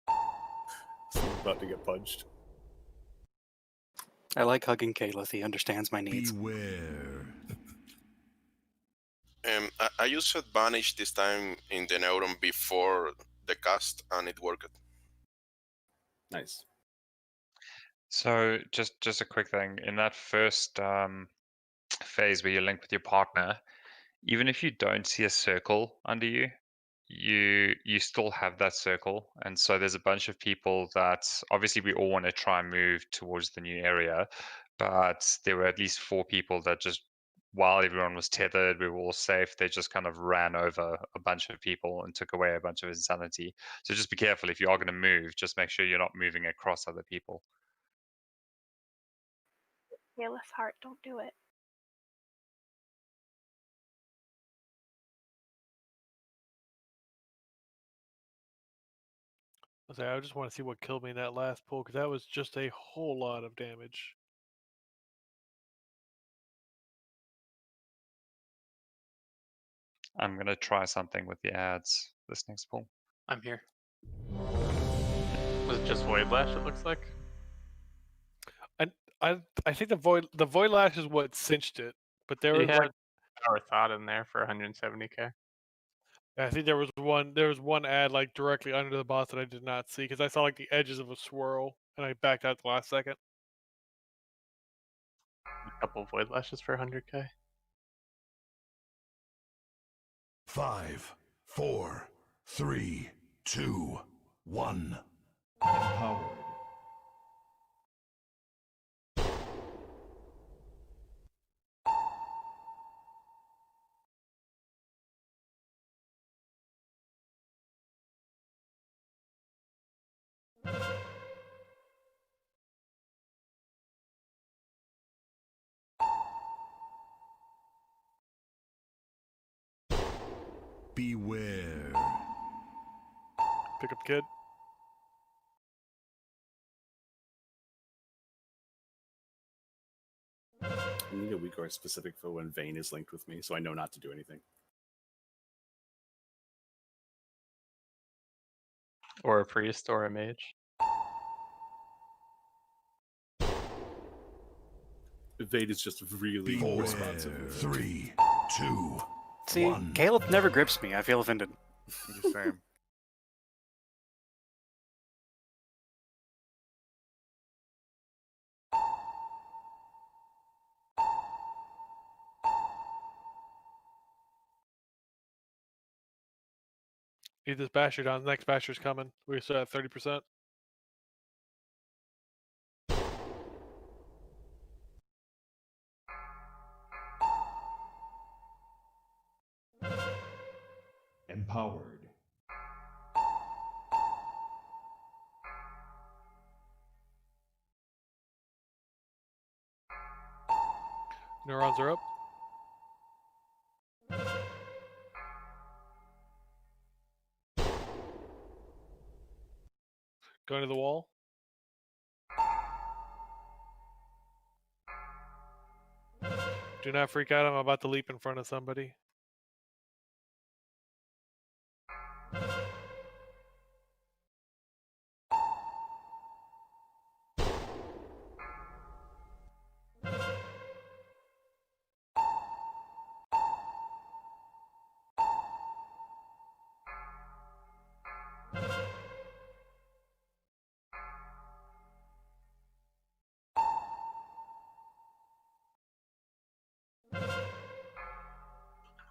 So I'm about to get punched. I like hugging Caleth. He understands my needs. Beware. I used Vanish this time in the Neuron before the cast, and it worked. Nice. So just a quick thing. In that first phase where you link with your partner, even if you don't see a circle under you, you still have that circle. And so there's a bunch of people that obviously we all want to try and move towards the new area, but there were at least 4 people that just, while everyone was tethered, we were all safe, they just kind of ran over a bunch of people and took away a bunch of insanity. So just be careful if you are going to move, just make sure you're not moving across other people. Fearless heart, don't do it. I just want to see what killed me in that last pull, because that was just a whole lot of damage. I'm going to try something with the ads this next pull. I'm here. Was it just Void Lash, it looks like? I think the void lash is what cinched it, but there He was had like Power Thought in there for 170k. I think there was one ad like directly under the boss that I did not see because I saw like the edges of a swirl and I backed out the last second. A couple Void Lashes for 100k. 5, 4, 3, 2, 1. Empowered. Beware. Pick up kid. I need a weak or specific for when Vayne is linked with me, so I know not to do anything. Or a priest or a mage. Vayne is just really responsive. 3, 2, See, 1. Caleb never grips me. I feel offended. Same. Need this basher down. The next basher's coming. We're still at 30%. Empowered. Neurons are up. Going to the wall. Do not freak out. I'm about to leap in front of somebody.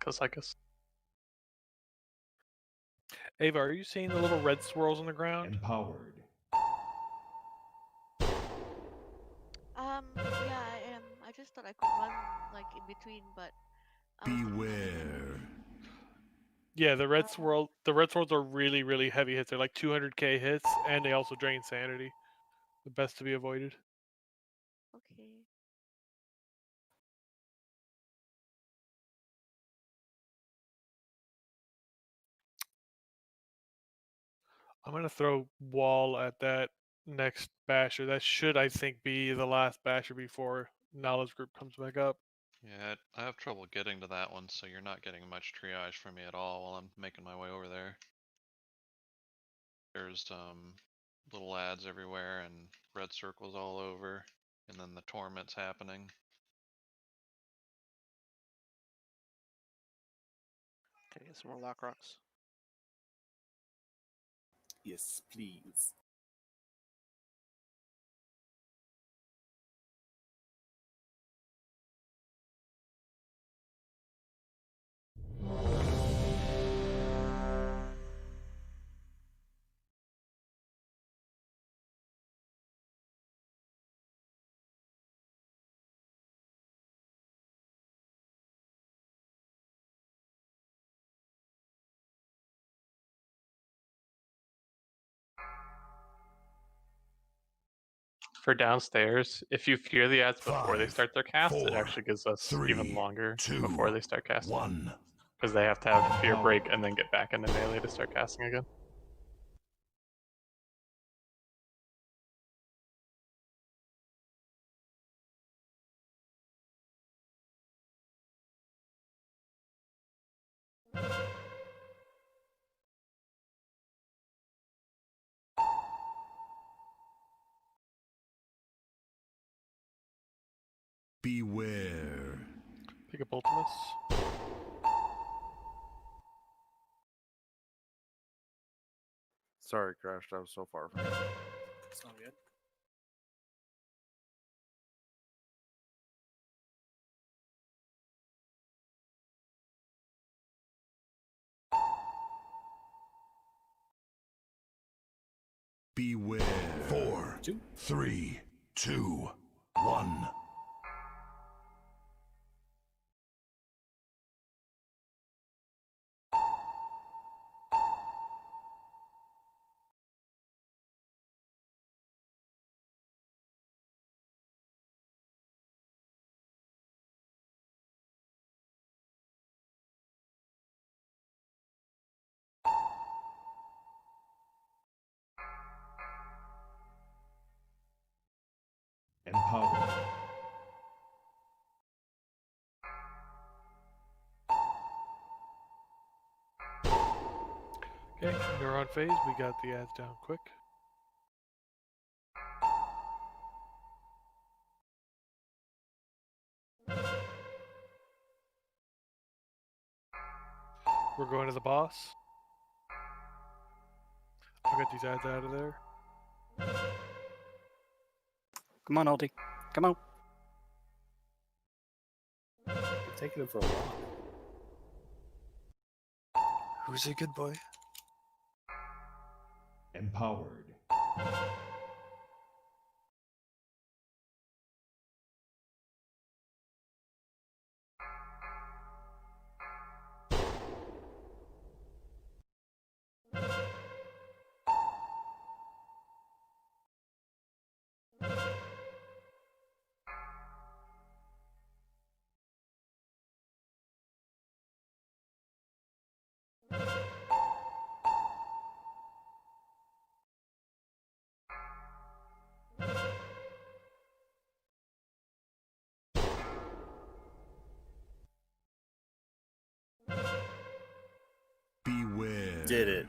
Cocycus. Ava, are you seeing the little red swirls on the ground? Empowered. Yeah, I am. I just thought I could run like in between, but Beware. Yeah, the red swirls are really, really heavy hits. They're like 200k hits, and they also drain sanity. The best to be avoided. okay. I'm gonna throw wall at that next basher. That should, I think, be the last basher before knowledge group comes back up. Yeah, I have trouble getting to that one, so you're not getting much triage from me at all while I'm making my way over there. There's little ads everywhere and red circles all over, and then the torment's happening. Okay, get some more lock rocks. Yes, please. For downstairs, if you fear the ads before they 5, start their cast, it 4, actually gives us 3, even longer 2, before they start casting. 1. Because they have to have fear break Empowered. and then get back into melee to start casting again. Beware. Pick up Ultimus. Sorry, crashed. I was so far from you. It's not good. Beware. 4, 3, 2, 1. Empowered. Okay, neuron phase. We got the ads down quick. We're going to the boss. I'll get these ads out of there. Come on, Aldi. Come on. You're taking him for a walk. Who's a good boy? Empowered. Beware. Did it.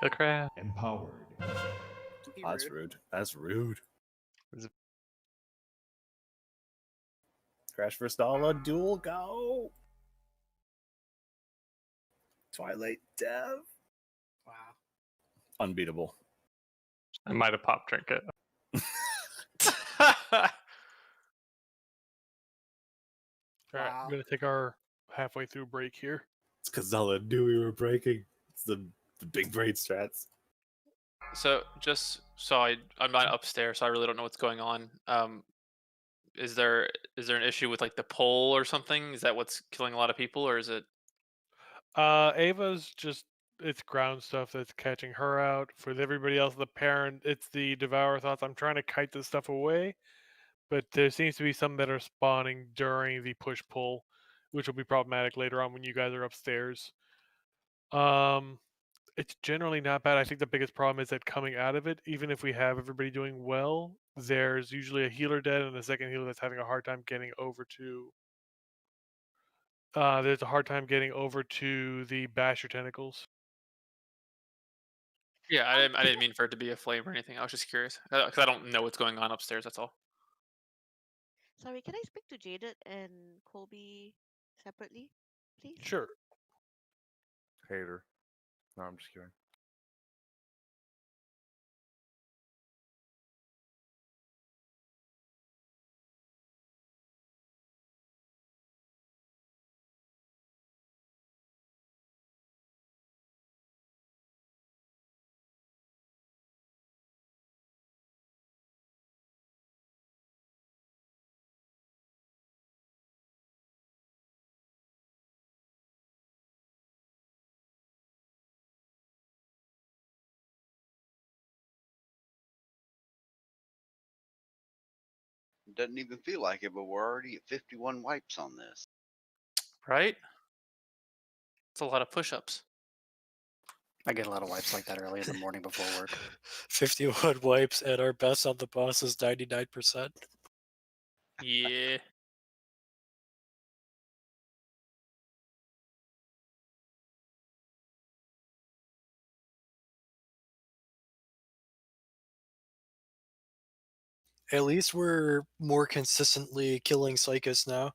Kill crash. Empowered. That's rude. That's rude. Crash vs. Dala duel go. Twilight Dev. Wow. Unbeatable. I might have popped trinket. All right, I'm gonna take our halfway through break here. It's because Zala knew we were breaking. It's the big brain strats. So just so I'm not upstairs, so I really don't know what's going on. Is there an issue with like the pole or something? Is that what's killing a lot of people, or is it? Ava's just it's ground stuff that's catching her out. For everybody else, the parent, it's the Devour thoughts. I'm trying to kite this stuff away, but there seems to be some that are spawning during the push pull, which will be problematic later on when you guys are upstairs. It's generally not bad. I think the biggest problem is that coming out of it, even if we have everybody doing well, there's usually a healer dead and a second healer that's having a hard time getting over to. There's a hard time getting over to the basher tentacles. Yeah, I didn't mean for it to be a flame or anything. I was just curious because I don't know what's going on upstairs. That's all. Sorry, can I speak to Jaded and Colby separately, please? Sure. Hater. No, I'm just kidding. Doesn't even feel like it, but we're already at 51 wipes on this. Right? It's a lot of push-ups. I get a lot of wipes like that early in the morning before work. 51 wipes, and our best on the boss is 99%. Yeah. At least we're more consistently killing Psychus now.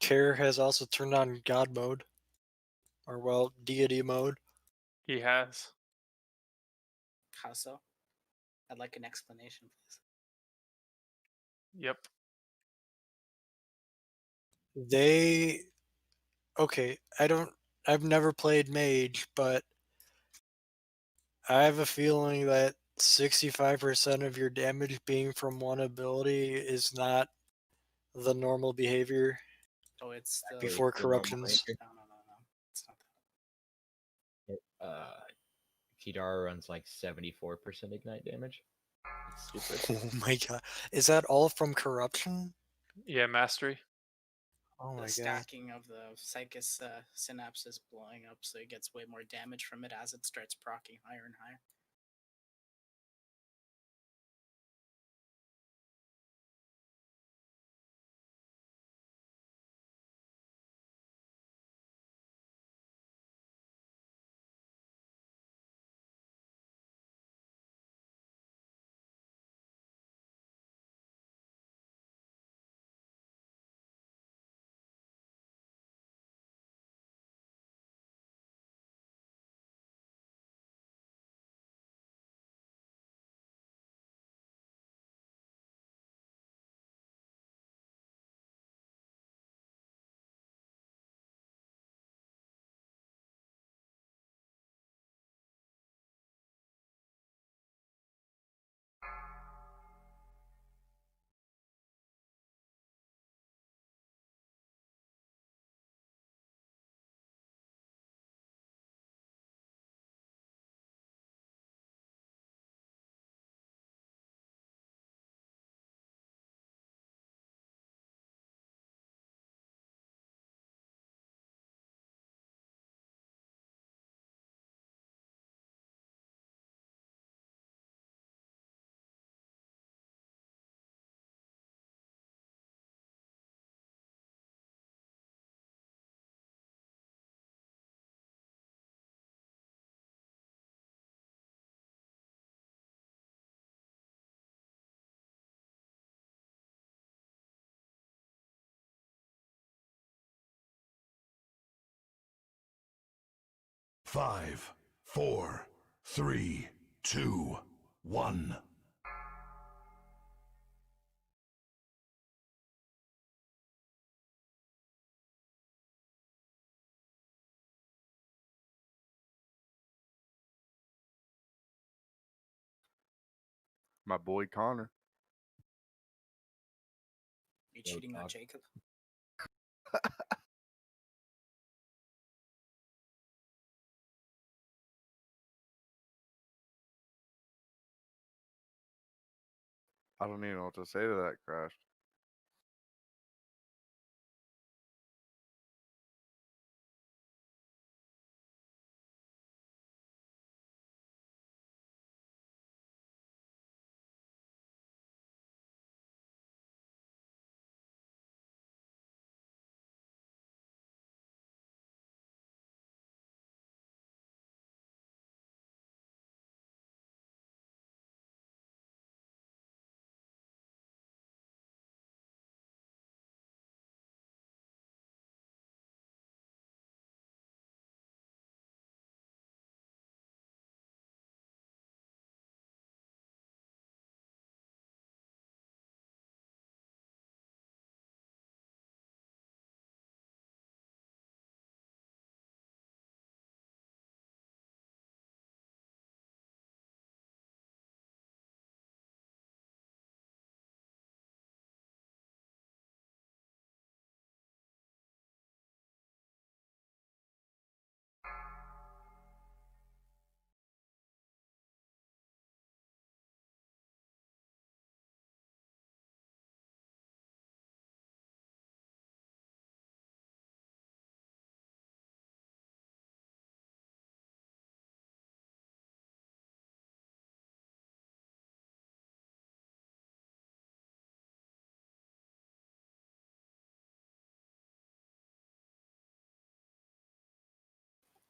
Care has also turned on God mode. Or, well, deity mode. He has. How so? I'd like an explanation, please. Yep. Okay, I've never played Mage, but I have a feeling that 65% of your damage being from one ability is not the normal behavior. Oh, it's the before the normal corruptions. behavior. No. It's not that. Kidara runs like 74% ignite damage. It's stupid. Oh my god. Is that all from corruption? Yeah, mastery. Oh my The god. stacking of the Psychus synapse is blowing up, so it gets way more damage from it as it starts proccing higher and higher. Five, four, three, two, one. My boy Connor. You cheating on Jacob? I don't even know what to say to that, Crash.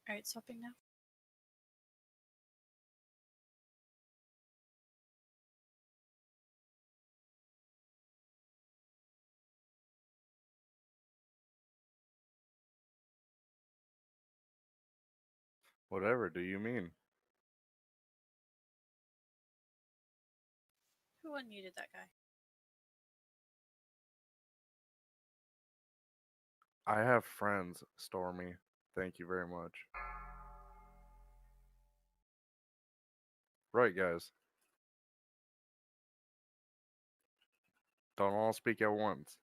Alright, swapping now. Whatever do you mean? Who unmuted that guy? I have friends, Stormy. Thank you very much. Right, guys. Don't all speak at once.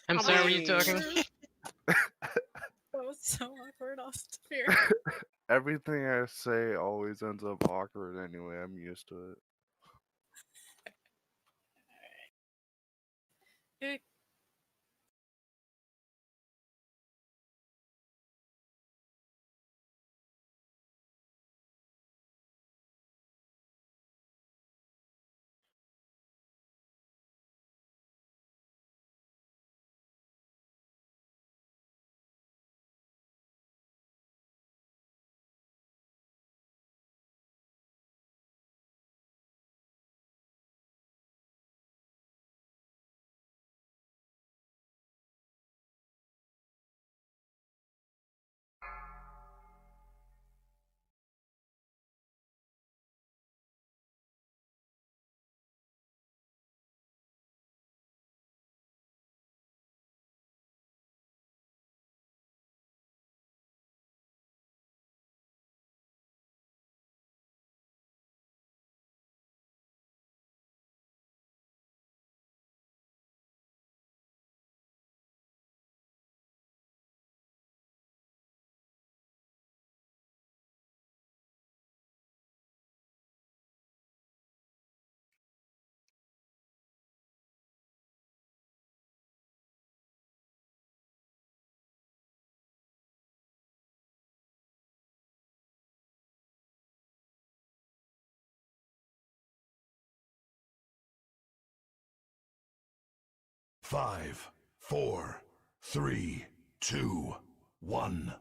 I'm sorry, were you talking? That was so awkward, Austin. Everything I say always ends up awkward anyway. I'm used to it. Five, four, three, two, one.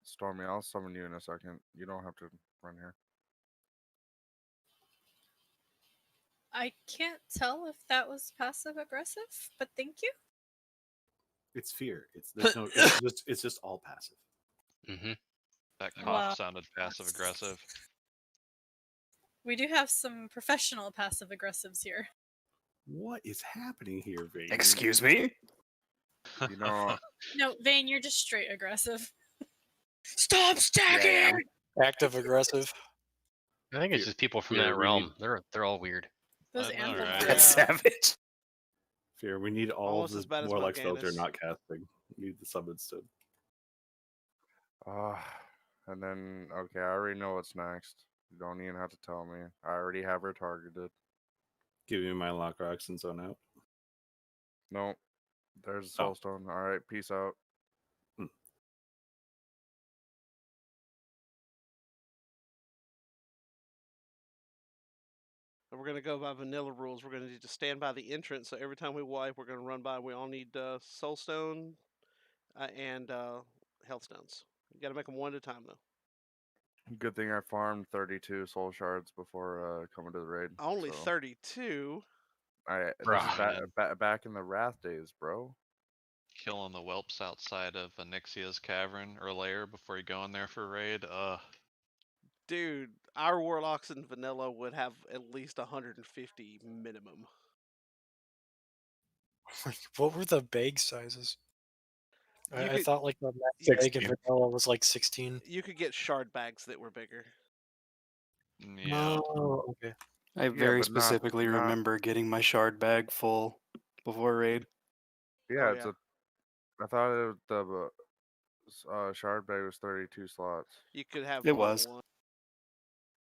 Stormy, I'll summon you in a second. You don't have to run here. I can't tell if that was passive aggressive, but thank you. It's fear. There's no. It's just all passive. Mm-hmm. That cough Wow. sounded passive aggressive. We do have some professional passive aggressives here. What is happening here, Vane? Excuse me? You know, No, Vane, you're just straight aggressive. Stop stacking! Yeah, active aggressive. I think it's just people from Fear, that we realm. They're all weird. Those I know, ample right? That's savage. Fear. We need all Almost of as the bad as Warlock spells they're Morganis. not casting. We need the summons to. and then okay, I already know what's next. You don't even have to tell me. I already have her targeted. Give me my lock rocks and zone out. Nope. There's a soulstone. All right, peace out. And we're gonna go by vanilla rules. We're gonna need to stand by the entrance. So every time we wipe, we're gonna run by. We all need soulstone and health stones. You gotta make them one at a time though. Good thing I farmed 32 soul shards before coming to the raid. Only so. 32. This Bruh. is back in the Wrath days, bro. Killing the whelps outside of Onyxia's cavern or lair before you go in there for a raid. Dude, our warlocks in vanilla would have at least 150 minimum. What were the bag sizes? I could- thought like the max bag in 16. vanilla was like 16. You could get shard bags that were bigger. Yeah. Oh, okay. I Yeah, very but not- specifically not- remember getting my shard bag full before raid. Yeah, Oh, it's I thought the shard bag was 32 slots. You could have It more was. than one.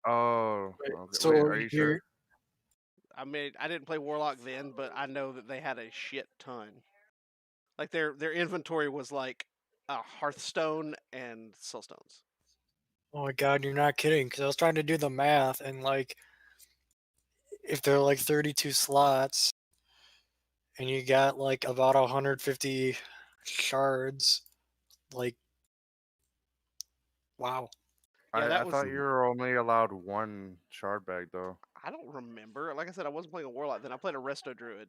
Oh, Wait, okay. so Wait, are you sure? I mean, I didn't play warlock then, but I know that they had a shit ton. Like their inventory was like Hearthstone and Soulstones. Oh my god, you're not kidding. Because I was trying to do the math, and like, if there are like 32 slots, and you got like about 150 shards, like, wow. Yeah, I thought you were only allowed one shard bag though. I don't remember. Like I said, I wasn't playing a warlock then. I played a resto druid.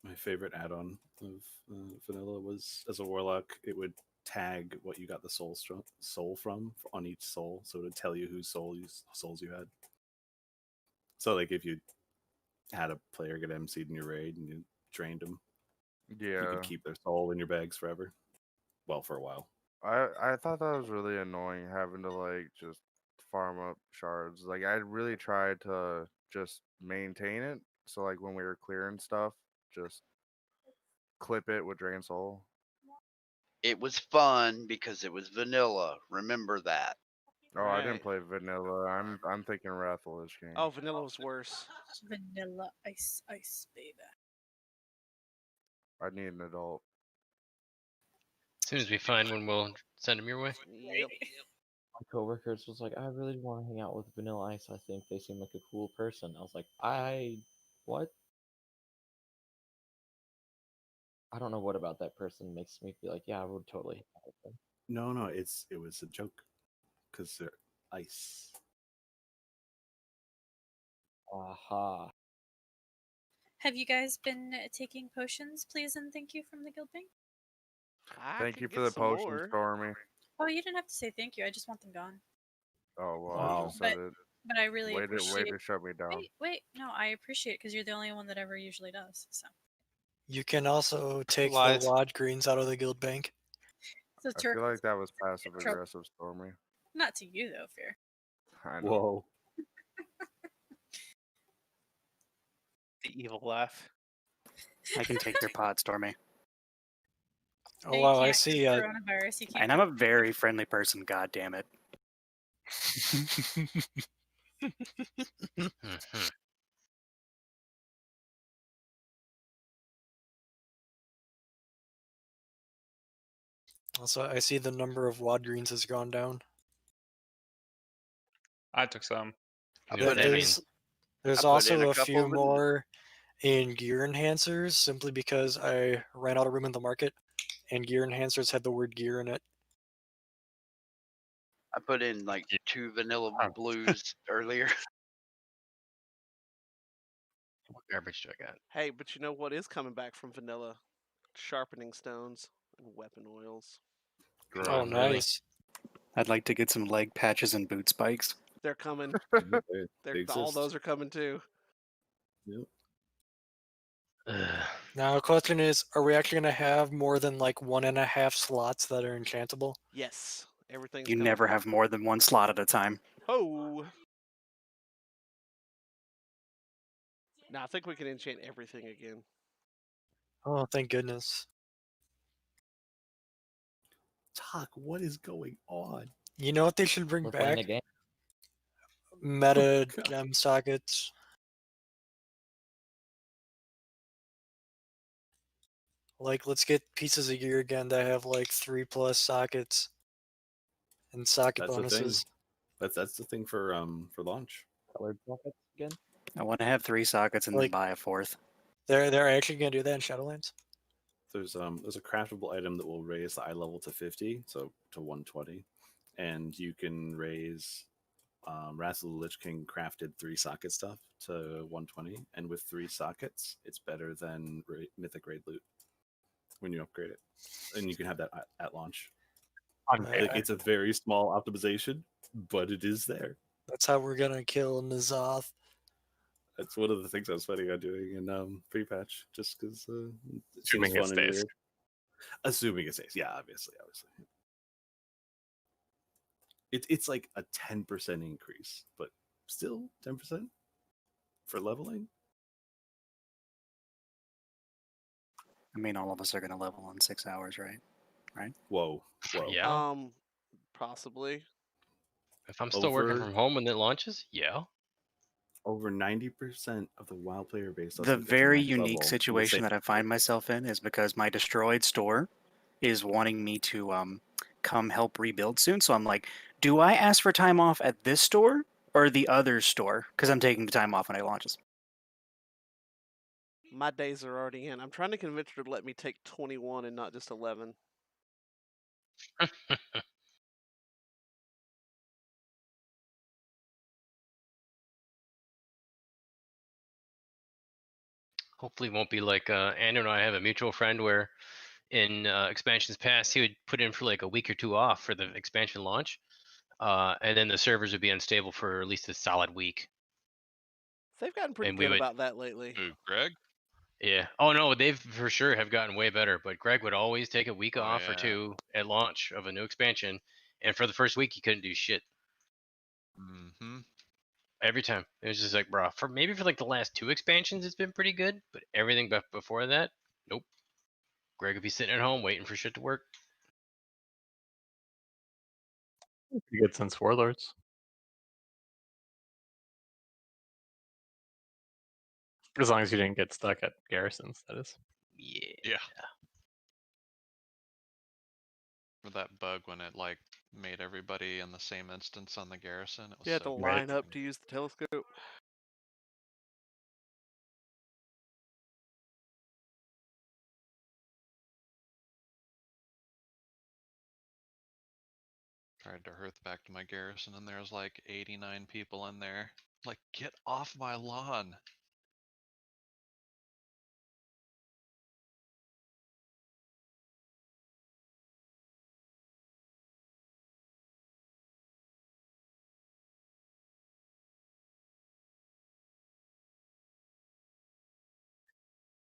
My favorite add-on of vanilla was as a warlock. It would tag what you got the soul from on each soul, so it would tell you whose souls you had. So, like, if you had a player get MC'd in your raid and you drained them, you Yeah. could keep their soul in your bags forever. Well, for a while. I thought that was really annoying having to like just farm up shards. Like I really tried to just maintain it. So like when we were clearing stuff, just clip it with drain soul. It was fun because it was vanilla. Remember that. Oh, I didn't play vanilla. I'm thinking Wrath of Lich King. Oh, vanilla was worse. Vanilla ice, baby. I need an adult. As soon as we find one, we'll send him your way. Yep. My coworkers was like, I really want to hang out with Vanilla Ice. I think they seem like a cool person. I was like, what? I don't know what about that person makes me feel like, yeah, I would totally hang out with them. No, it was a joke because they're ice. Aha. Have you guys been taking potions, please and thank you from the guild bank? Thank you for the potion, Stormy. Oh, you didn't have to say thank you. I just want them gone. Oh well, Wow. I just said But- it. But I really way appreciate. to shut me down. Wait, no, I appreciate it because you're the only one that ever usually does. So. You can also take Lies. the wad greens out of the guild bank. So I feel like that was passive aggressive, Stormy. Not to you though, Fear. I know. Whoa. The evil laugh. I can take your pod, Stormy. Oh No, you wow, I can't, 'cause see. coronavirus. You can't. And I'm a very friendly person. God damn it. Also, I see the number of wad greens has gone down. I took some. There's also a few more in gear enhancers simply because I ran out of room in the market and gear enhancers had the word gear in it. I put in like 2 vanilla blues earlier. What garbage do I got? Hey, but you know what is coming back from vanilla? Sharpening stones and weapon oils. Oh, nice. I'd like to get some leg patches and boot spikes. They're coming. They All exist. those are coming too. Yep. Now, the question is, are we actually going to have more than like 1.5 slots that are enchantable? Yes, everything's You coming never back. have more than one slot at a time. Oh. Now I think we can enchant everything again. Oh, thank goodness. Talk, what is going on? You know what they should bring We're playing back? a game. Meta gem sockets. Like, let's get pieces of gear again that have like 3+ sockets and socket That's the thing. bonuses. That's the thing for launch. Colored sockets again. I want to have 3 sockets and then Like- buy a 4th. They're actually gonna do that in Shadowlands. There's a craftable item that will raise the eye level to 50, so to 120, and you can raise Wrath of the Lich King crafted 3 socket stuff to 120, and with 3 sockets, it's better than Mythic raid loot when you upgrade it, and you can have that at launch. Like, it's a very small optimization, but it is there. That's how we're gonna kill N'Zoth. That's one of the things I was planning on doing in pre-patch, just because it Assuming seems it fun and stays. weird. Assuming it stays, yeah, obviously. It's like a 10% increase, but still 10% for leveling. I mean, all of us are going to level in 6 hours, right? Right? Whoa. Yeah. Possibly. If I'm still working Over- from home when it launches, yeah. Over 90% of the WoW player base. The doesn't get to very max level unique in the situation same- that I find myself in is because my destroyed store is wanting me to come help rebuild soon. So I'm like, do I ask for time off at this store or the other store? Because I'm taking the time off when it launches. My days are already in. I'm trying to convince her to let me take 21 and not just 11. Hopefully, it won't be like Andrew and I have a mutual friend where in expansions past he would put in for like a week or 2 off for the expansion launch, and then the servers would be unstable for at least a solid week. They've gotten pretty And we good would- about that lately. Who, Greg? Yeah. Oh no, they've for sure have gotten way better. But Greg would always take a week off or yeah. 2 at launch of a new expansion, and for the first week he couldn't do shit. Mm-hmm. Every time it was just like, bro. For like the last 2 expansions, it's been pretty good, but everything before that, nope. Greg would be sitting at home waiting for shit to work. Pretty good since Warlords. As long as you didn't get stuck at garrisons, that is. Yeah. For that bug when it like made everybody in the same instance on the garrison. It was You had to so line up to use the telescope. Tried to hearth back to my garrison, and there's like 89 people in there. Like, get off my lawn.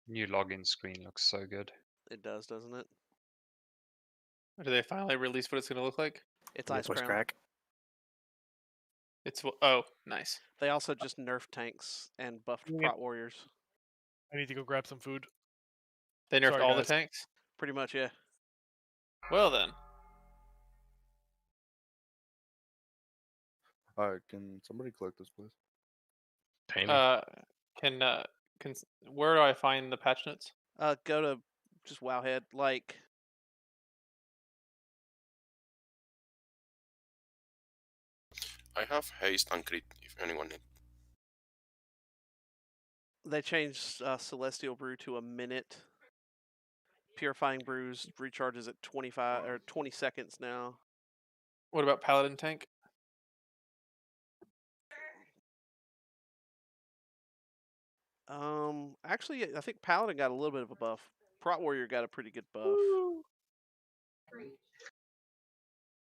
New login screen looks so good. It does, doesn't it? Do they finally release what it's going to look like? It's Ice Crown. Crack. It's oh, nice. They also just nerfed tanks and buffed Yeah. prot warriors. I need to go grab some food. They nerfed Sorry, all guys. the tanks. Pretty much, yeah. Well then, Can somebody click this, please? Pay me. can where do I find the patch notes? Go to just Wowhead. Like, I have haste and crit if anyone needs. they changed Celestial Brew to a minute Purifying Brews recharges at 25 or 20 seconds now. What about Paladin tank? Actually, I think Paladin got a little bit of a buff. Prot Warrior got a pretty good buff.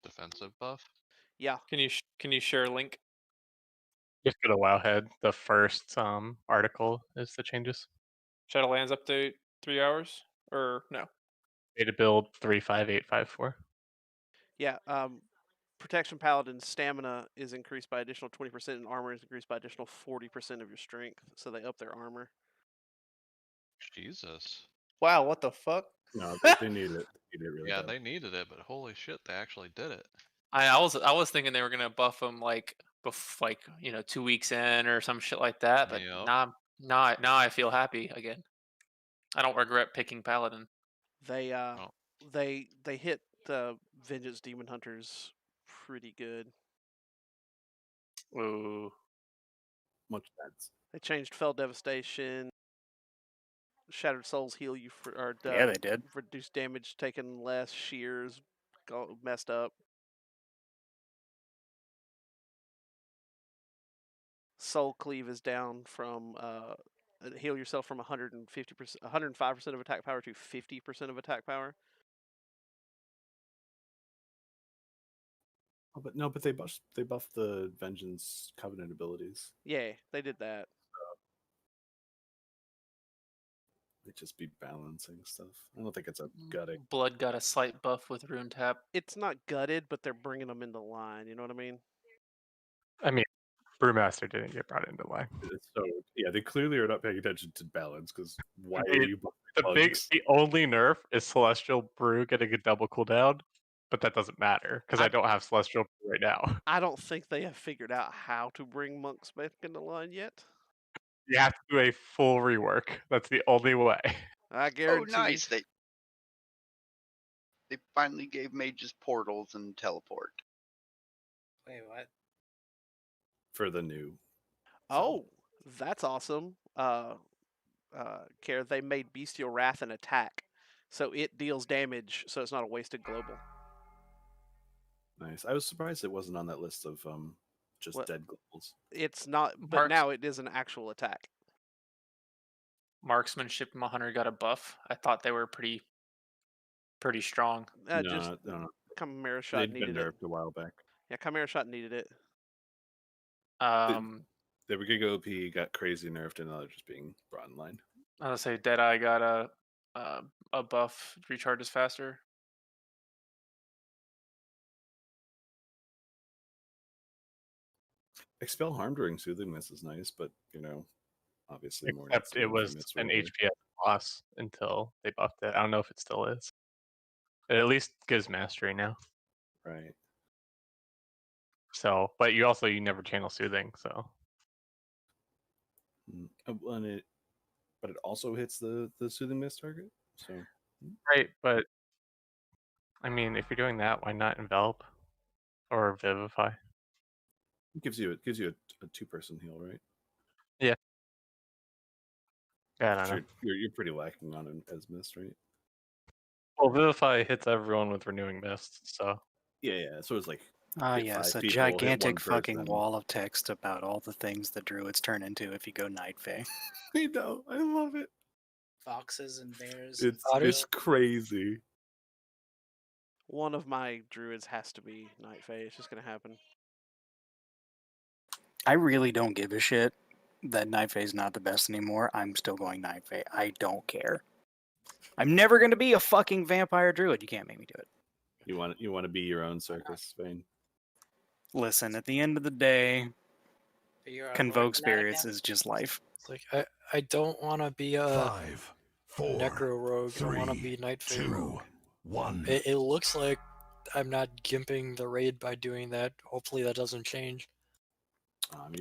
Defensive buff. Yeah. Can you share a link? Just go to Wowhead. The first article is the changes. Shadowlands update 3 hours or no? Data build 35854. Yeah. Protection Paladin's stamina is increased by additional 20%, and armor is increased by additional 40% of your strength. So they up their armor. Jesus. Wow, what the fuck? No, they need it. They need it really Yeah, bad. they needed it, but holy shit, they actually did it. I was thinking they were gonna buff them like 2 weeks in or some shit like that, but Yep. now I feel happy again. I don't regret picking Paladin. They they hit the Vengeance Demon Hunters pretty good. Ooh. Much sense. They changed Fell Devastation. Shattered Souls heal you for, or Yeah, they did. reduce damage taken less. Shears messed up. Soul Cleave is down from heal yourself from 150%, 105% of attack power to 50% of attack power. Oh, but they buffed the Vengeance Covenant abilities. Yeah, they did that. They just be balancing stuff. I don't think it's a gutting. Blood got a slight buff with Rune Tap. It's not gutted, but they're bringing them into line. You know what I mean? I mean, Brewmaster didn't get brought into line. So yeah, they clearly are not paying attention to balance because why are you buffing The only nerf is Celestial Brew getting a double cooldown, but that doesn't matter because I don't have Celestial Brew right now. I don't think they have figured out how to bring monks back into line yet. You have to do a full rework. That's the only way. I Oh, guarantee. nice. They finally gave mages portals and teleport. Wait, what? for the new. Oh, that's awesome. Care they made Bestial Wrath an attack, so it deals damage. So it's not a wasted global. Nice. I was surprised it wasn't on that list of just What? dead globals. It's not, but Marks- now it is an actual attack. Marksmanship in 100 got a buff. I thought they were pretty strong. Just no. Chimera Shot They'd been needed it. nerfed a while back. Yeah, Chimera Shot needed it. They were Giga OP, got crazy nerfed, and now they're just being brought in line. I would say Deadeye got a buff, recharges faster. Expel harm during Soothing Mist is nice, but obviously more. Except it was an HPS loss until they buffed it. I don't know if it still is. It at least gives mastery now. Right. So, but you never channel Soothing, so. But it also hits the Soothing Mist target. So. Right, but I mean, if you're doing that, why not envelop or vivify? It gives you a 2-person heal, right? Yeah. Yeah, I don't know. You're pretty lacking on it as Mist, right? Well, vivify hits everyone with renewing mist, so. Yeah. So it's like. Yes, a gigantic fucking wall of text about all the things the druids turn into if you go Night Fae. I know, I love it. Foxes and bears. It's crazy. One of my druids has to be Night Fae. It's just gonna happen. I really don't give a shit that Night Fae is not the best anymore. I'm still going Night Fae. I don't care. I'm never gonna be a fucking vampire druid. You can't make me do it. You want to be your own circus, Vane. Listen, at the end of the day, Convoke Spirits is just life. It's like I don't want to be a 5, 4, Necro Rogue. 3, I want to be Night Fae 2, Rogue. 1. It looks like I'm not gimping the raid by doing that. Hopefully that doesn't change.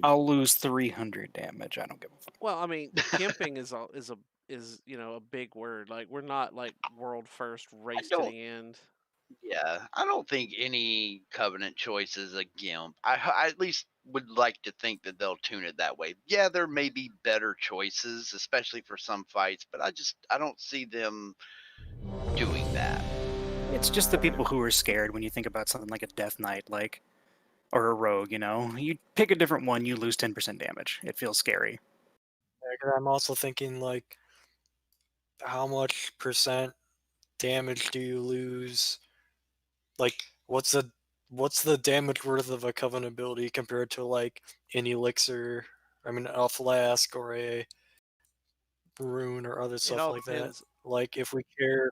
I'll lose 300 damage. I don't give a fuck. Well, I mean, gimping is a big word. Like we're not like world first race to the end. Yeah, I don't think any Covenant choice is a gimp. I at least would like to think that they'll tune it that way. Yeah, there may be better choices, especially for some fights, but I don't see them doing that. It's just the people who are scared when you think about something like a Death Knight, like, or a Rogue. You know, you pick a different one, you lose 10% damage. It feels scary. Yeah, 'cause I'm also thinking like, how much percent damage do you lose? Like, what's the damage worth of a Covenant ability compared to like an elixir? I mean, a flask or a rune or other stuff all like depends. that. Like, if we care,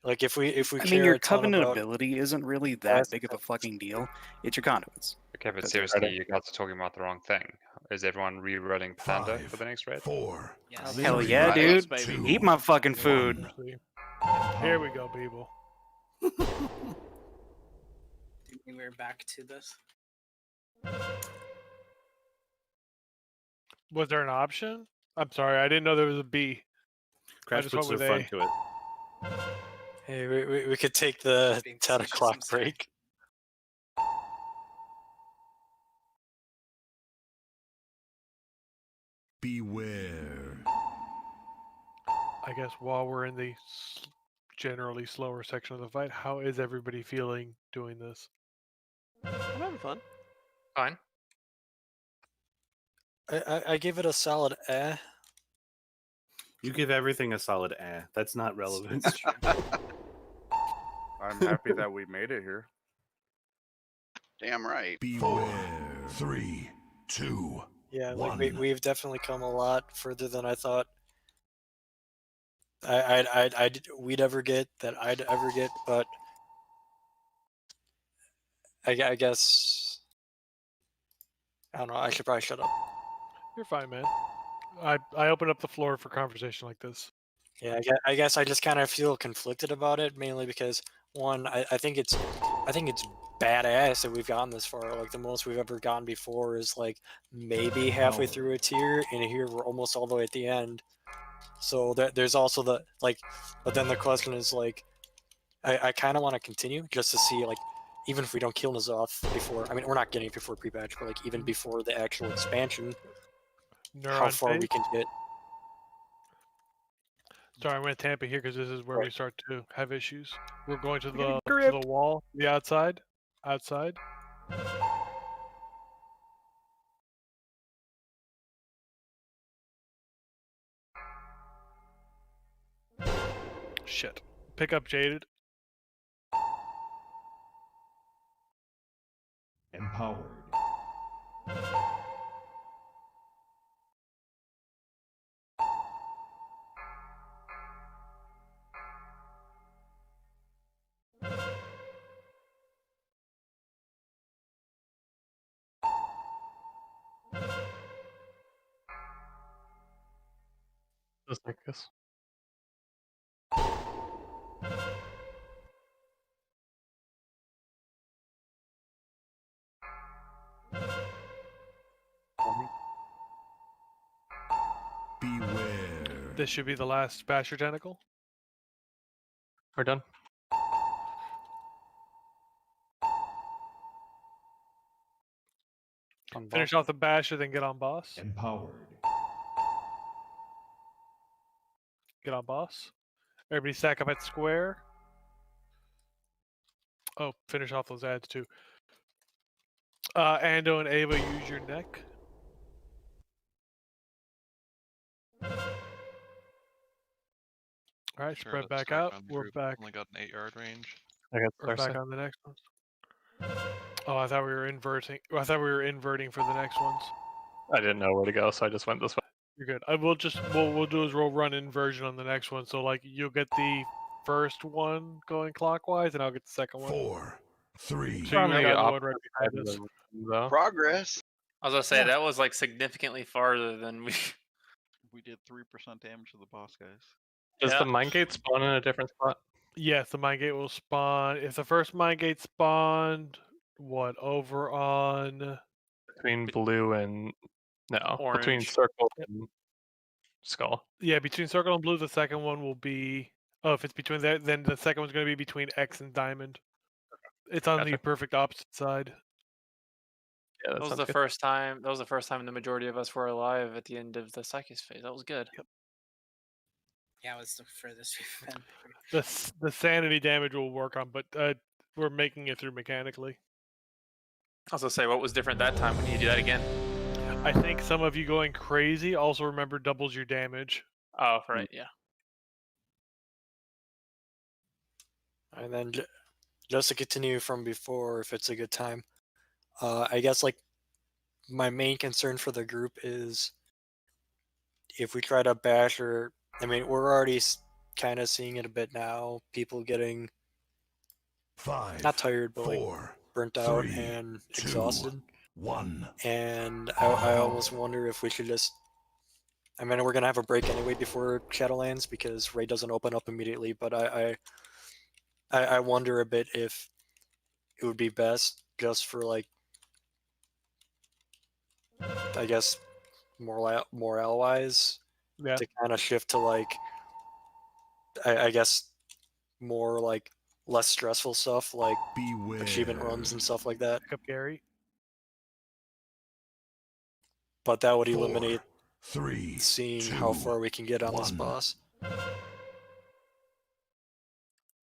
like if we I care mean, your a ton Covenant about ability isn't really that big of a fucking deal. It's your conduits. Okay, but That's it. seriously, you guys are talking about the wrong thing. Is everyone re-rolling Panda for the next raid? 4. Yes. Hell yeah, dude! baby. Eat my fucking food. Here we go, people. We're back to this. Was there an option? I'm sorry, I didn't know there was a B. I Crash just puts went their with front A. to it. Hey, we could take the Being 10 facetious, o'clock I'm sorry. break. Beware. I guess while we're in the generally slower section of the fight, how is everybody feeling doing this? I'm having fun. Fine. I give it a solid eh. You give everything a solid eh. That's not relevant. I'm happy that we made it here. Damn right. Beware. 3, 2, Yeah, like 1. we've definitely come a lot further than I thought. We'd ever get that I'd ever get, but I guess I don't know. I should probably shut up. You're fine, man. I open up the floor for conversation like this. Yeah, I guess I just kind of feel conflicted about it, mainly because one, I think it's badass that we've gotten this far. Like the most we've ever gotten before is like maybe halfway through a tier, and here we're almost all the way at the end. So there's also the like, but then the question is like, I kind of want to continue just to see like, even if we don't kill N'Zoth before, I mean we're not getting it before pre-patch, but like even before the actual expansion, how Neuron far we phase? can get. Sorry, I'm going to Tampa here because this is where we start to have issues. We're going to getting the wall, the outside. Shit. Pick up Jaded. Empowered. Just like this. Beware. This should be the last Basher Tentacle. We're done. On Finish boss. off the Basher, then get on boss. Empowered. Get on boss. Everybody stack up at square. Oh, finish off those ads too. Ando and Ava, use your neck. All right, Sure, spread let's back start out. around the We're group. back. Only got an 8-yard range. I got We're back Sarsa. on the next one. Oh, I thought we were inverting. I thought we were inverting for the next ones. I didn't know where to go, so I just went this way. You're good. I will just what we'll do is we'll run inversion on the next one. So like you'll get the first one going clockwise, and I'll get the second one. 4, 3. So you got the one right behind us. Though. Progress. I was gonna say that was like significantly farther than we. We did 3% damage to the boss, guys. Does Yeah. the Mind Gate spawn in a different spot? Yes, the mind gate will spawn. If the first mind gate spawned, what over on Between blue and no, between Orange. circle and skull. Yeah, between circle and blue, the second one will be. Oh, if it's between that, then the second one's going to be between X and diamond. It's on the Gotcha. perfect opposite side. Yeah, That was the first time. That was the first time the majority of us were alive at the end of the Psychus phase. That was good. Yep. Yeah, it was the furthest we've been. The sanity damage will work on, but we're making it through mechanically. I was gonna say, what was different that time? We need to do that again. I think some of you going crazy also remember doubles your damage. Oh, right, yeah. And then just to continue from before, if it's a good time, I guess like my main concern for the group is if we try to bash or I mean we're already kind of seeing it a bit now. People getting 5, not tired, but 4, like burnt out 3, and 2, exhausted. 1. And I almost wonder if we should just. I mean, we're gonna have a break anyway before Shadowlands because raid doesn't open up immediately. But I wonder a bit if it would be best just for like, I guess, morale wise, Yeah. to kind of shift to like, I guess, more like less stressful stuff like achievement runs and stuff like that. Pick up Gary. But that would 4, eliminate 3, seeing 2, how far we can get on this 1. boss.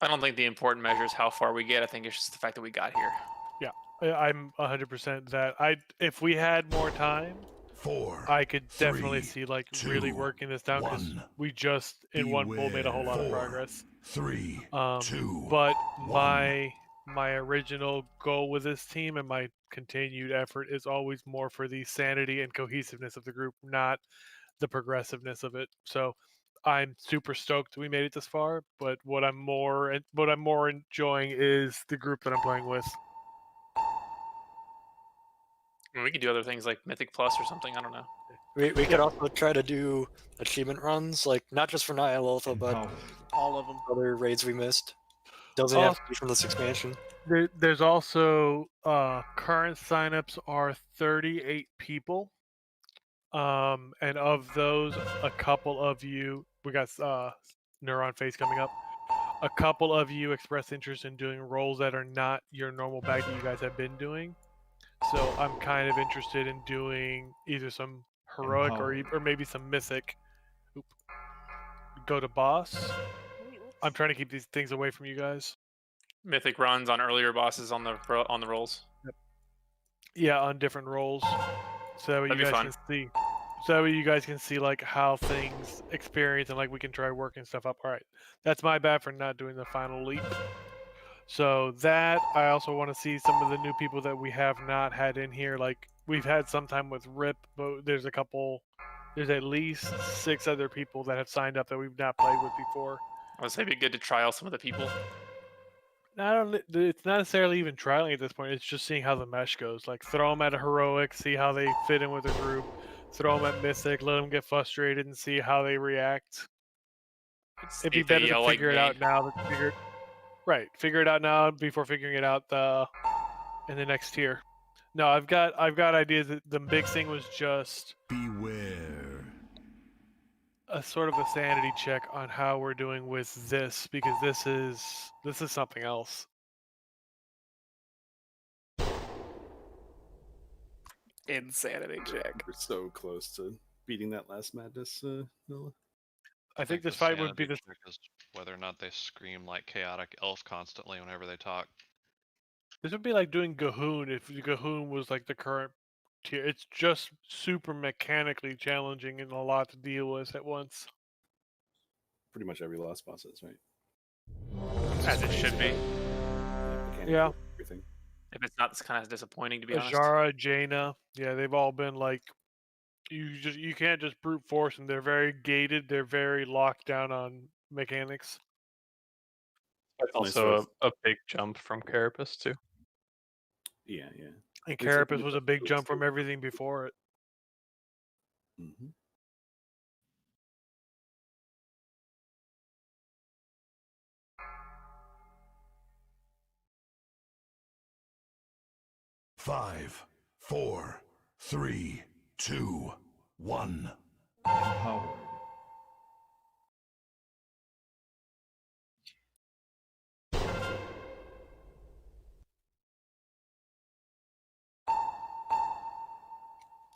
I don't think the important measure is how far we get. I think it's just the fact that we got here. Yeah, I'm 100% that. If we had more time, 4, I could definitely 3, see like 2, really working this down because 1. we just in one pull made a whole lot of 4, progress. 3, 2, But 1. my original goal with this team and my continued effort is always more for the sanity and cohesiveness of the group, not the progressiveness of it. So I'm super stoked we made it this far, but what I'm more enjoying is the group that I'm playing with. I mean, we could do other things like Mythic Plus or something. I don't know. We could also try to do achievement runs, like not just for Nyalotha, but all of them. Other raids we missed. Doesn't have to be from this expansion. There's also current signups are 38 people. And of those, a couple of you, we got Neuron Face coming up. A couple of you expressed interest in doing roles that are not your normal bag that you guys have been doing. So I'm kind of interested in doing either some heroic or maybe some mythic. Oop. Go to boss. I'm trying to keep these things away from you guys. Mythic runs on earlier bosses on the rolls. Yep. Yeah, on different roles, so that way That'd you be guys fun. can see. So that way you guys can see like how things experience and like we can try working stuff up. All right, that's my bad for not doing the final leap. So that I also want to see some of the new people that we have not had in here. Like we've had some time with Rip, but there's at least 6 other people that have signed up that we've not played with before. I would say it'd be good to try out some of the people. It's not necessarily even trialing at this point. It's just seeing how the mesh goes. Like throw them at a heroic, see how they fit in with the group. Throw them at mythic, let them get frustrated, and see how they react. It'd be better to figure it out now than figure it out now before figuring it out in the next tier. No, I've got ideas. That the big thing was just beware. A sort of a sanity check on how we're doing with this because this is something else. Insanity check. We're so close to beating that last madness, Noah. I think this the fight would be sanity the check is whether or not they scream like chaotic elf constantly whenever they talk. This would be like doing Gahoon if Gahoon was like the current tier. It's just super mechanically challenging and a lot to deal with at once. Pretty much every last boss is, right? As it should be. Yeah. Everything. If it's not, it's kind of disappointing to be honest. Ajara, Jaina, yeah, they've all been like you can't just brute force them. They're very gated. They're very locked down on mechanics. Also a big jump from Carapace too. Yeah. And Carapace was a big jump from everything before it. Mm-hmm. Five, 4, 3, 2, 1. Empowered.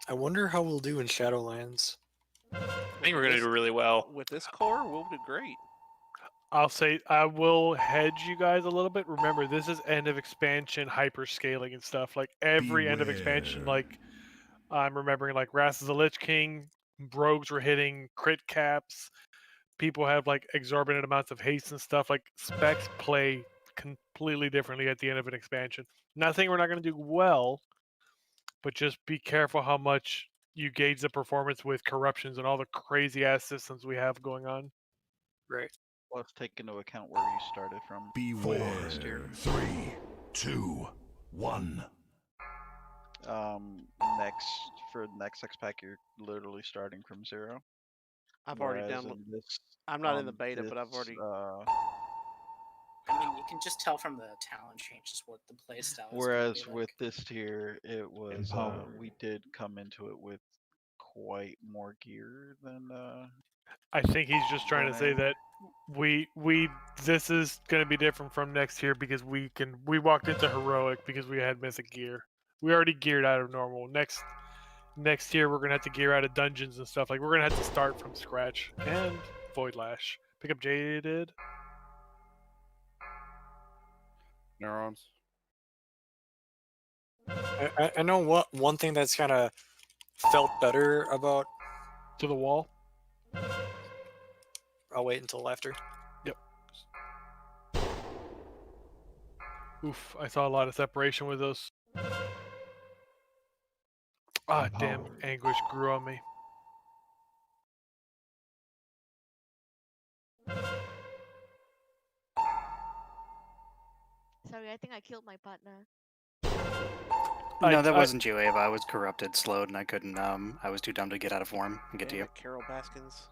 I wonder how we'll do in Shadowlands. I think we're gonna do really well. With this core, we'll do great. I'll say I will hedge you guys a little bit. Remember, this is end of expansion hyper scaling and stuff. Like every end of expansion, like I'm remembering like Wrath of the Lich King, rogues were hitting crit caps. People have like exorbitant amounts of haste and stuff. Like specs play completely differently at the end of an expansion. Not saying we're not going to do well, but just be careful how much you gauge the performance with corruptions and all the crazy ass systems we have going on. Right. Let's take into account where you started from. Beware. First year. 3, 2, 1. Next for the next six pack, you're literally starting from 0. I've already Whereas downloaded. in this, I'm not in the beta, but I've already. I mean, you can just tell from the talent changes what the play style is. Whereas gonna be with like. this tier, it was we did come into it with quite more gear than. I think he's just trying to say that we this is going to be different from next year because we walked into heroic because we had mythic gear. We already geared out of normal. Next year we're going to have to gear out of dungeons and stuff. Like we're going to have to start from scratch. And Void Lash. Pick up Jaded. Neurons. I know what one thing that's kind of felt better about To the wall. I'll wait until after. Yep. Oof, I saw a lot of separation with those. Ah, damn, anguish grew on me. Sorry, I think I killed my partner. No, that wasn't you, Ava. I was corrupted, slowed, and I couldn't. I was too dumb to get out of form and get to you. Carol Baskins.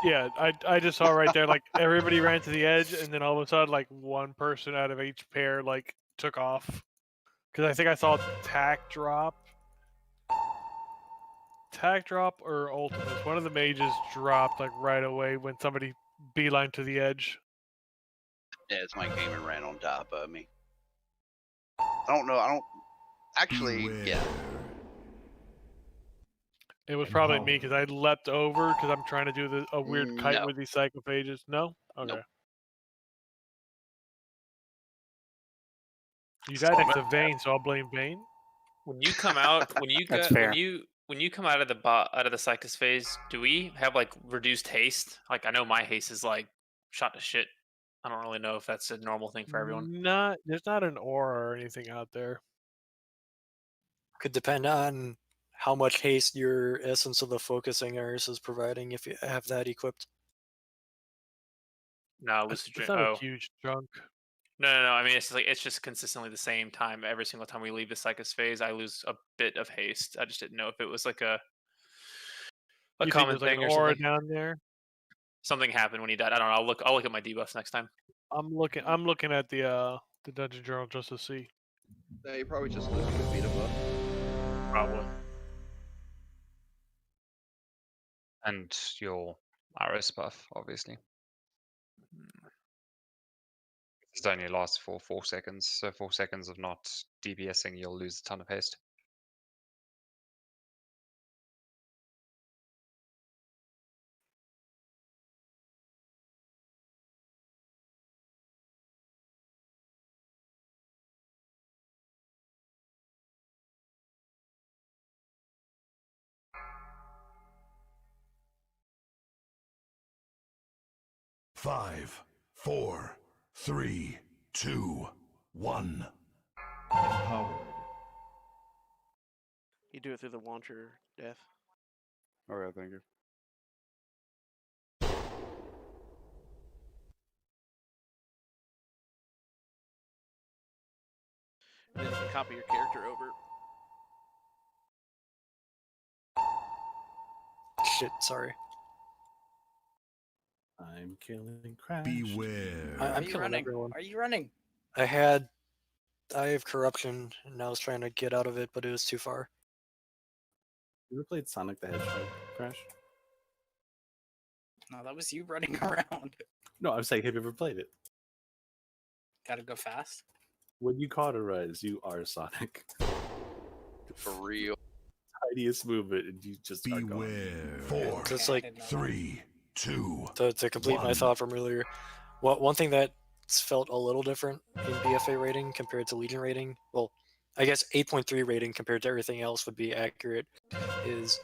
Yeah, I just saw right there, like everybody ran to the edge, and then all of a sudden, like one person out of each pair, like took off. Because I think I saw tack drop or ultimates. One of the mages dropped like right away when somebody beeline to the edge. Yeah, it's my game and ran on top of me. I don't know. I don't actually. Yeah. It was probably me because I leapt over because I'm trying to do a weird kite No. with these psychophages. No? Okay. Nope. You died next to Vayne, so I'll blame Vayne. When you come out, That's fair. when you come out of the Psychus phase, do we have like reduced haste? Like I know my haste is like shot to shit. I don't really know if that's a normal thing for everyone. There's not an aura or anything out there. Could depend on how much haste your Essence of the Focusing Iris is providing if you have that equipped. No, It's Lucid not a huge chunk. No. I mean, it's just consistently the same time. Every single time we leave the Psychus phase, I lose a bit of haste. I just didn't know if it was like a You think common there's like thing an or aura something. down there? Something happened when he died. I don't know. I'll look at my debuffs next time. I'm looking at the dungeon journal just to see. No, you're probably just losing the beta buff. Probably. And your Iris buff, obviously. It only lasts for 4 seconds, so 4 seconds of not DBSing, you'll lose a ton of haste. Five, 4, 3, 2, 1. You do it through the launcher, Death. Alright, thank you. And then you can copy your character over. Shit, sorry. I'm killing Crash. Beware. I'm killing everyone. Are you running? I have corruption, and I was trying to get out of it, but it was too far. You ever played Sonic the Hedgehog, Crash? No, that was you running around. No, I'm saying, have you ever played it? Gotta go fast. When you cauterize, you are Sonic. For real. tiniest movement, and you just are gone. Beware. 4, Just like 3, 2, to complete my 1. thought from earlier, one thing that felt a little different in BFA rating compared to Legion rating, well, I guess 8.3 rating compared to everything else would be accurate, is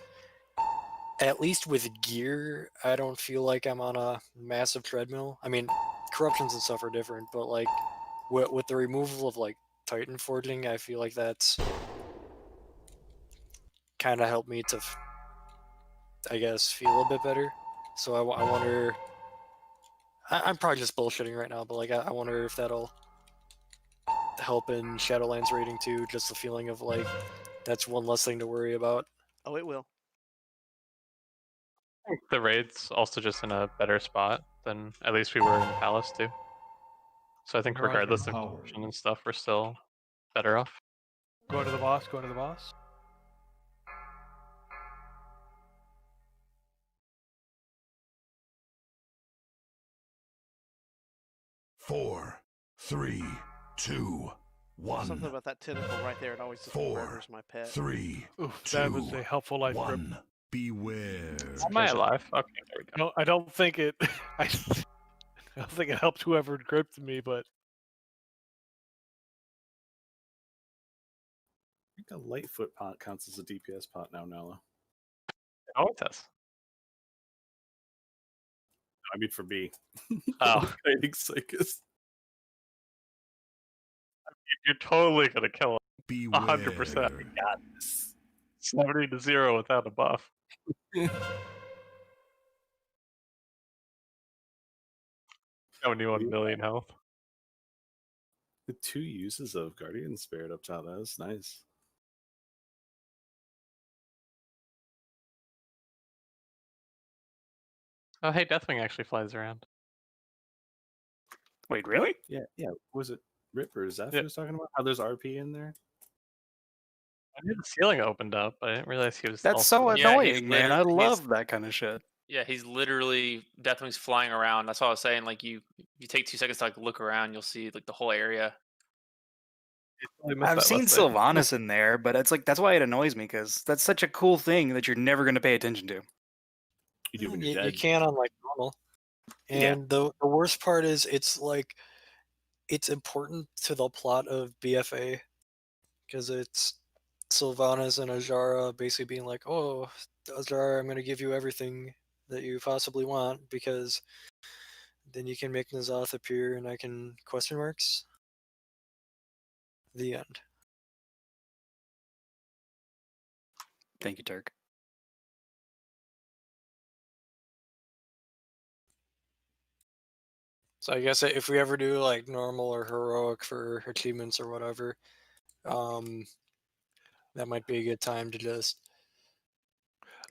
at least with gear, I don't feel like I'm on a massive treadmill. I mean, corruptions and stuff are different, but like with the removal of like Titan forging, I feel like that's kind of helped me to, I guess, feel a bit better. So I wonder. I'm probably just bullshitting right now, but like I wonder if that'll help in Shadowlands rating too. Just the feeling of like that's one less thing to worry about. Oh, it will. I think the raid's also just in a better spot than at least we were in Palace too. So I think Roger. regardless of corruption and stuff, we're still better off. Going to the boss. Going to the boss. 4, 3, 2, 1. Something about that tentacle right there. It always just 4, murders my pet. 3, Oof, 2, that was a helpful life grip. 1. Beware. Am I alive? Okay, there we go. No, I don't think it. I don't think it helped whoever gripped me, but I think a Lightfoot pot counts as a DPS pot now, Nala. Oh, it does. I mean, for me. Oh. Guiding Psychist. You're totally gonna kill him. Beware. 100%. Got this. 70-0 without a buff. 71 million health. The 2 uses of Guardian Spirit up top. That was nice. Oh, hey, Deathwing actually flies around. Wait, really? Yeah. Was it Rip or Zeph Yeah. who was talking about how there's RP in there? I knew the ceiling opened up, but I didn't realize he was. That's so Yeah, annoying, man. I love that kind of shit. Yeah, he's literally Deathwing's flying around. That's all I was saying. Like you take 2 seconds to like look around, you'll see like the whole area. I've seen Sylvanas in there, but it's like that's why it annoys me because that's such a cool thing that you're never going to pay attention to. You do when You, you're you dead. can on like normal. And the worst part is it's like it's important to the plot of BFA because it's Sylvanas and Ajara basically being like, "Oh, Ajara, I'm going to give you everything that you possibly want because then you can make Nazoth appear and I can question marks." The end. Thank you, Turk. So I guess if we ever do like normal or heroic for achievements or whatever, that might be a good time to just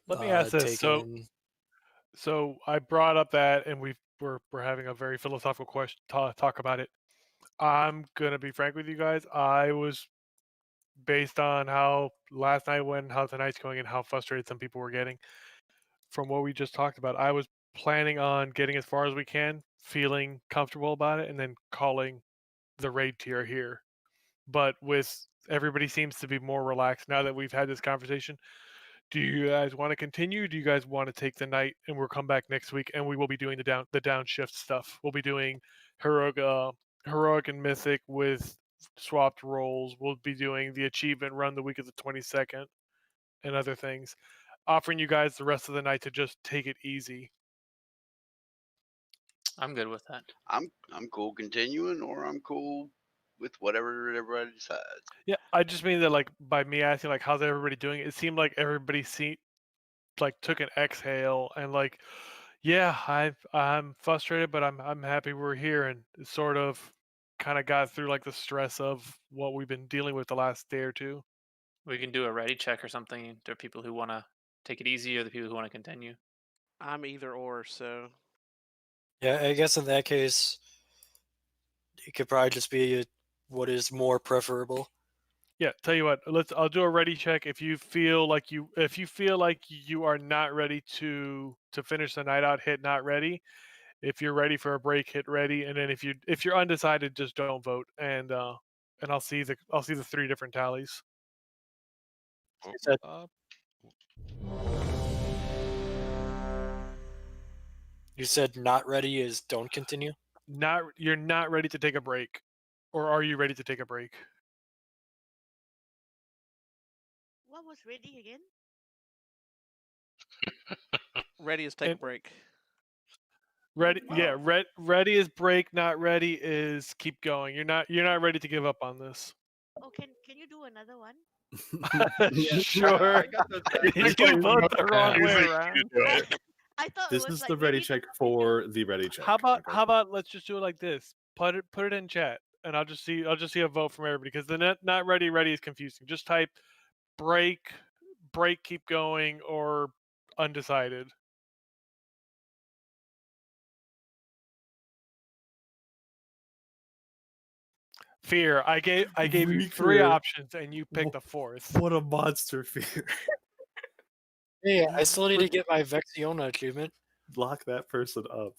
let me ask this. take So, in. so I brought up that, and we're having a very philosophical question talk about it. I'm gonna be frank with you guys. I was based on how last night went, how tonight's going, and how frustrated some people were getting. From what we just talked about, I was planning on getting as far as we can, feeling comfortable about it, and then calling the raid tier here. But with everybody seems to be more relaxed now that we've had this conversation. Do you guys want to continue? Do you guys want to take the night and we'll come back next week and we will be doing the downshift stuff? We'll be doing heroic and mythic with swapped roles. We'll be doing the achievement run the week of the 22nd and other things. Offering you guys the rest of the night to just take it easy. I'm good with that. I'm cool continuing, or I'm cool with whatever everybody decides. Yeah, I just mean that like by me asking like how's everybody doing, it seemed like everybody took an exhale and like, yeah, I'm frustrated, but I'm happy we're here, and it sort of kind of got through like the stress of what we've been dealing with the last day or two. We can do a ready check or something. There are people who want to take it easy, or the people who want to continue. I'm either or, so Yeah, I guess in that case, it could probably just be what is more preferable. Yeah, tell you what, I'll do a ready check. If you feel like you are not ready to finish the night out, hit not ready. If you're ready for a break, hit ready, and then if you're undecided, just don't vote, and I'll see the 3 different tallies. You said not ready is don't continue? You're not ready to take a break. Or are you ready to take a break? What was ready again? Ready is take a break. Ready, yeah. Ready is break. Not ready is keep going. You're not ready to give up on this. Oh, can you do another one? Sure. I got those back. You do both the wrong way He's like, around. I thought This it was is like the ready ready to check continue. for the ready check. How about let's just do it like this. Put it in chat, and I'll just see a vote from everybody because the not ready is confusing. Just type break, keep going, or undecided. Fear. I gave you Weak 3 Fear. options, and you picked the 4th. What a monster, Fear. Hey, I still need to get my Vexiona achievement. Lock that person up.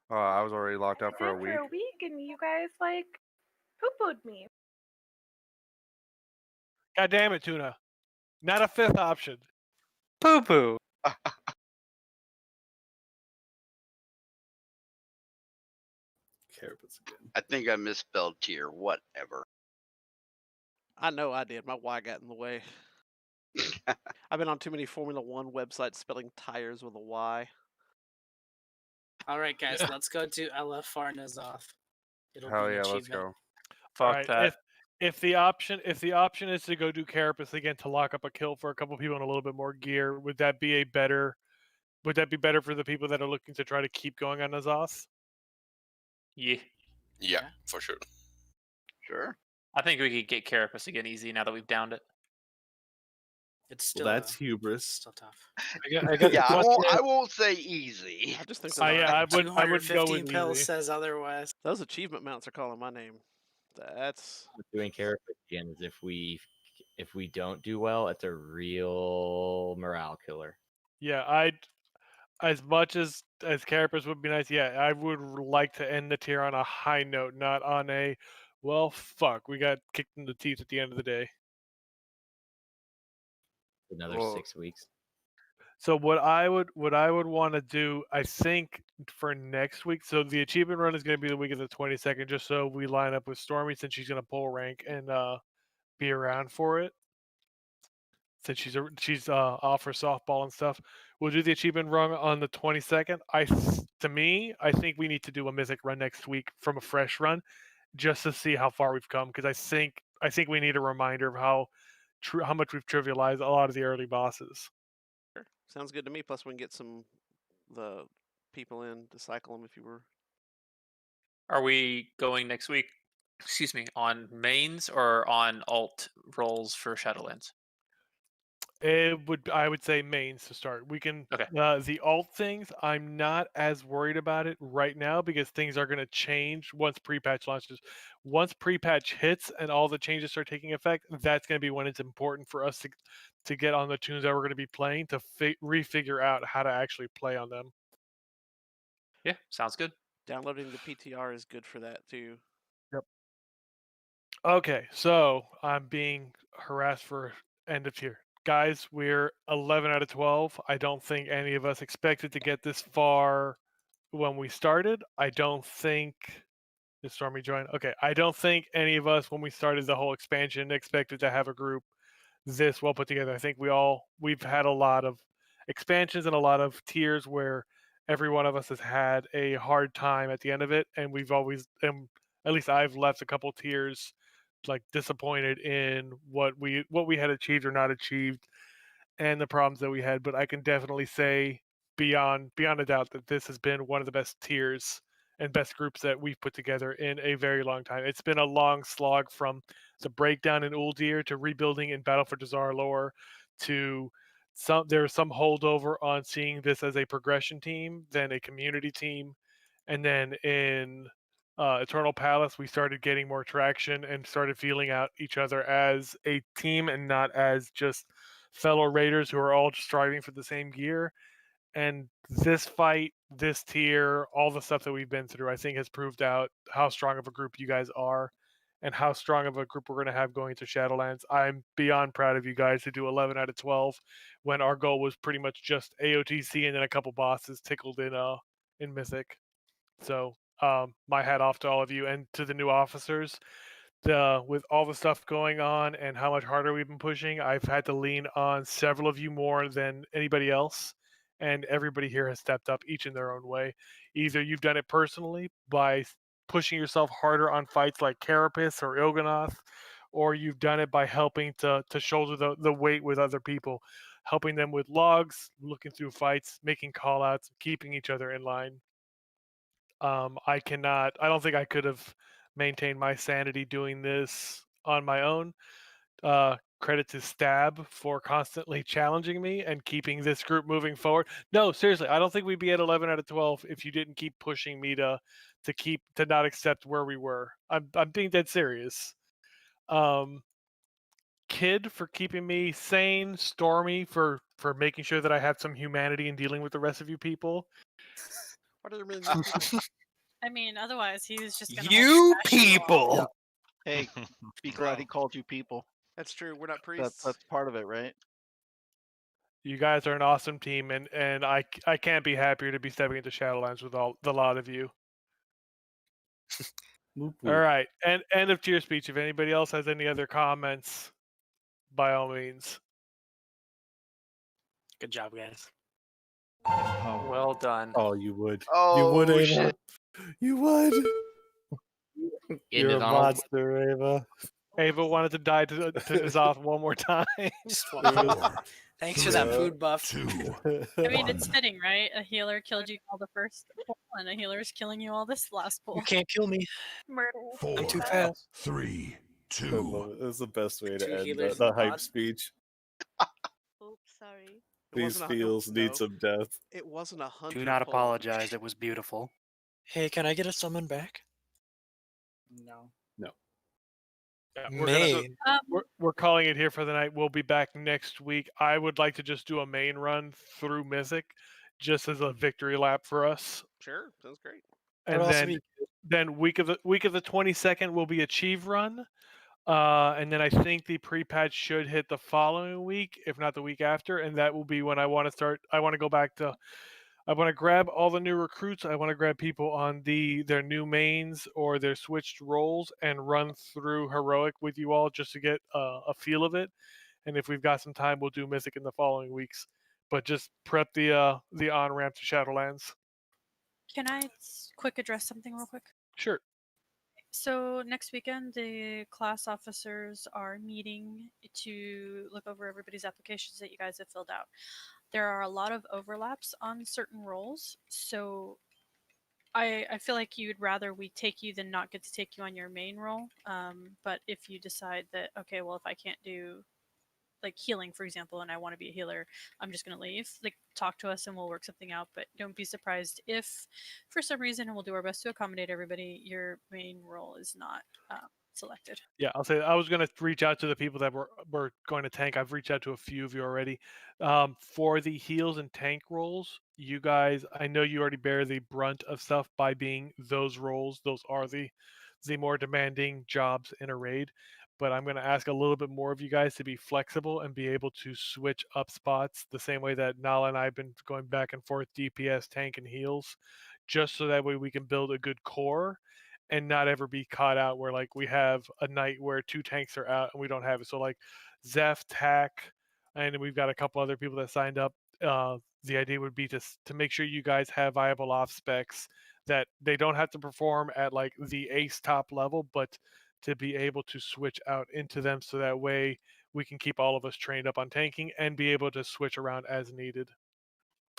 I was already locked up for a For week. a week, and you guys like poo-pooed me. God damn it, Tuna! Not a 5th option. Poo poo. Carapace again. I think I misspelled tier. Whatever. I know I did. My Y got in the way. I've been on too many Formula One websites spelling tires with a Y. All right, guys, let's go to LF Farnazoff. It'll Hell be an yeah, let's achievement. go. All right. If the option is to go do Carapace again to lock up a kill for a couple people in a little bit more gear, would that be better for the people that are looking to try to keep going on Azoth? Yeah, for sure. Sure. I think we could get Carapace again easy now that we've downed it. It's still That's hubris. still tough. Yeah, I won't say easy. I just think I wouldn't go 215 with pills easy. says otherwise. Those achievement mounts are calling my name. That's Doing Carapace again is if we don't do well, it's a real morale killer. Yeah, as much as Carapace would be nice, yeah, I would like to end the tier on a high note, not on a well fuck, we got kicked in the teeth at the end of the day. Another Well- 6 weeks. So what I would want to do, I think, for next week. So the achievement run is going to be the week of the 22nd, just so we line up with Stormy since she's going to pull rank and be around for it. Since she's off for softball and stuff, we'll do the achievement run on the 22nd. I think we need to do a Mythic run next week from a fresh run, just to see how far we've come. Because I think we need a reminder of how much we've trivialized a lot of the early bosses. sure. Sounds good to me. Plus, we can get the people in to cycle them if you were. Are we going next week? Excuse me, on mains or on alt roles for Shadowlands? I would say mains to start. We can the alt things. I'm not as worried about it right now because things are going to change once pre-patch launches. Once pre-patch hits and all the changes start taking effect, that's going to be when it's important for us to get on the tunes that we're going to be playing to refigure out how to actually play on them. Yeah, sounds good. Downloading the PTR is good for that too. Yep. Okay, so I'm being harassed for end of tier. Guys, we're 11 out of 12. I don't think any of us expected to get this far when we started. I don't think did Stormy join? Okay, I don't think any of us when we started the whole expansion expected to have a group this well put together. I think we've had a lot of expansions and a lot of tiers where every one of us has had a hard time at the end of it, and we've always, at least I've left a couple tiers like disappointed in what we had achieved or not achieved and the problems that we had. But I can definitely say beyond a doubt that this has been one of the best tiers and best groups that we've put together in a very long time. It's been a long slog from the breakdown in Uldir to rebuilding in Battle for Dazar lore to there's some holdover on seeing this as a progression team, then a community team, and then in Eternal Palace, we started getting more traction and started feeling out each other as a team and not as just fellow raiders who are all striving for the same gear. And this fight, this tier, all the stuff that we've been through, I think has proved out how strong of a group you guys are. and how strong of a group we're going to have going to Shadowlands. I'm beyond proud of you guys to do 11 out of 12 when our goal was pretty much just AOTC and then a couple bosses tickled in Mythic. So my hat off to all of you and to the new officers. With all the stuff going on and how much harder we've been pushing, I've had to lean on several of you more than anybody else. And everybody here has stepped up each in their own way. Either you've done it personally by pushing yourself harder on fights like Carapace or Il'gynoth, or you've done it by helping to shoulder the weight with other people, helping them with logs, looking through fights, making call outs, keeping each other in line. I don't think I could have maintained my sanity doing this on my own. Credit to Stab for constantly challenging me and keeping this group moving forward. No, seriously, I don't think we'd be at 11 out of 12 if you didn't keep pushing me to not accept where we were. I'm being dead serious. Kid for keeping me sane, Stormy for making sure that I had some humanity in dealing with the rest of you people. What do you mean? I mean, otherwise he was just gonna You hold trash you all. people. Hey, be glad he called you people. That's true. We're not priests. That's part of it, right? You guys are an awesome team, and I can't be happier to be stepping into Shadowlands with the lot of you. All right, and end of tier speech. If anybody else has any other comments, by all means. Good job, guys. Well done. Oh, you would. Oh, you would, Ava. shit. You would. Getting You're it a on. monster, Ava. Ava wanted to die to N'Zoth one more time. Thanks for that food buff. I mean, it's fitting, right? A healer killed you all the first pull, and a healer is killing you all this last pull. You can't kill me. Murder. I'm too fast. 3, I 2. love it. That's the best way to Two end healers the in the hype pod. speech. Oops, sorry. These wasn't a- feels need no. some death. It wasn't 100. Do not pull. apologize. It was beautiful. Hey, can I get a summon back? No. No. Yeah, May. we're calling it here for the night. We'll be back next week. I would like to just do a main run through Mythic, just as a victory lap for us. Sure, sounds great. And also then week of the 22nd will be Achieve Run. And then I think the pre-patch should hit the following week, if not the week after, and that will be when I want to go back to. I want to grab all the new recruits. I want to grab people on their new mains or their switched roles and run through Heroic with you all just to get a feel of it. And if we've got some time, we'll do Mythic in the following weeks. But just prep the on ramp to Shadowlands. Can I quick address something real quick? Sure. So next weekend, the class officers are meeting to look over everybody's applications that you guys have filled out. There are a lot of overlaps on certain roles, so I feel like you'd rather we take you than not get to take you on your main role. But if you decide that, okay, well, if I can't do like healing, for example, and I want to be a healer, I'm just going to leave. Like, talk to us and we'll work something out. But don't be surprised if, for some reason, and we'll do our best to accommodate everybody, your main role is not selected. Yeah, I'll say I was going to reach out to the people that were going to tank. I've reached out to a few of you already. For the heals and tank roles, you guys, I know you already bear the brunt of stuff by being those roles. Those are the more demanding jobs in a raid. But I'm going to ask a little bit more of you guys to be flexible and be able to switch up spots the same way that Nala and I have been going back and forth DPS, tank, and heals, just so that way we can build a good core and not ever be caught out where like we have a night where 2 tanks are out and we don't have it. So like Zeph, Tack, and we've got a couple other people that signed up. The idea would be to make sure you guys have viable off specs that they don't have to perform at like the ace top level, but to be able to switch out into them so that way we can keep all of us trained up on tanking and be able to switch around as needed.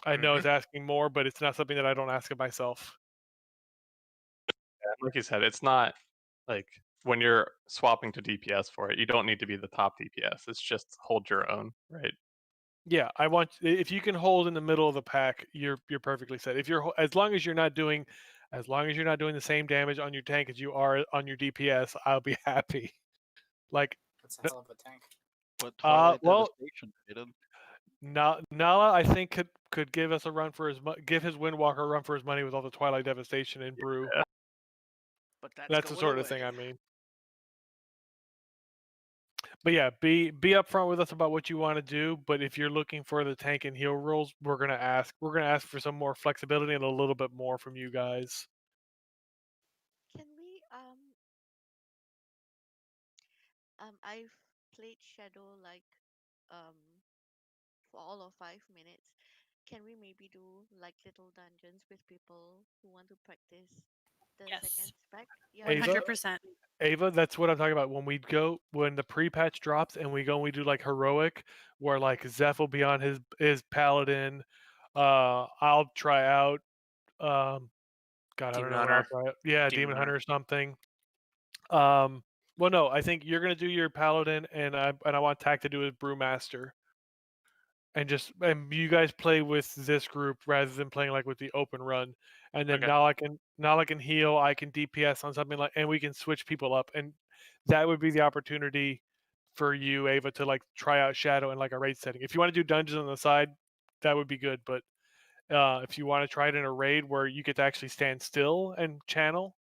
I know it's asking more, but it's not something that I don't ask of myself. Yeah, like you said, it's not like when you're swapping to DPS for it, you don't need to be the top DPS. It's just hold your own, right? Yeah, I want if you can hold in the middle of the pack, you're perfectly set. If you're as long as you're not doing the same damage on your tank as you are on your DPS, I'll be happy. Like That's a hell of a tank. But Twilight well, Devastation rated. Nala, I think could give us a run for give his Windwalker a run for his money with all the Twilight Devastation in Brew. But That's the going sort of away. thing I mean. But yeah, be upfront with us about what you want to do. But if you're looking for the tank and heal roles, we're gonna ask for some more flexibility and a little bit more from you guys. Can we I've played Shadow like um for all of 5 minutes. Can we maybe do like little dungeons with people who want to practice the second spec? Yeah. Ava, 100%. Ava, that's what I'm talking about. When the pre-patch drops and we go and we do like heroic, where like Zeph will be on his paladin. I'll try out. God, I don't Demon know what I'll Hunter. try out. Yeah, Demon Demon Hunter. Hunter or something. Well, no, I think you're gonna do your paladin, and I want Tack to do his brewmaster, and you guys play with this group rather than playing like with the open run, and then Okay. now I can heal, I can DPS on something like, and we can switch people up, and that would be the opportunity for you, Ava, to like try out Shadow in like a raid setting. If you want to do dungeons on the side, that would be good, but if you want to try it in a raid where you get to actually stand still and channel,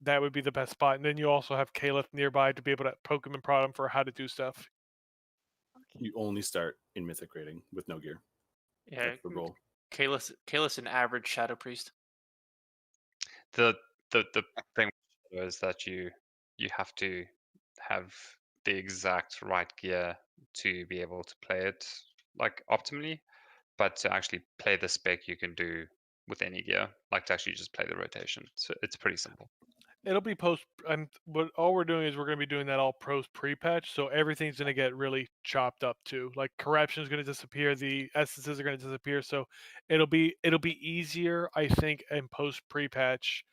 that would be the best spot. And then you also have Caliph nearby to be able to poke him and prod him for how to do stuff. You only start in Mythic rating with no gear. Yeah. That's the goal. Kalis, an average Shadow Priest. The thing is that you have to have the exact right gear to be able to play it like optimally, but to actually play the spec you can do with any gear, like to actually just play the rotation. So it's pretty simple. It'll be post. But all we're doing is we're going to be doing that all post pre-patch, so everything's going to get really chopped up too. Like corruption is going to disappear, the essences are going to disappear, so it'll be easier, I think, in post pre-patch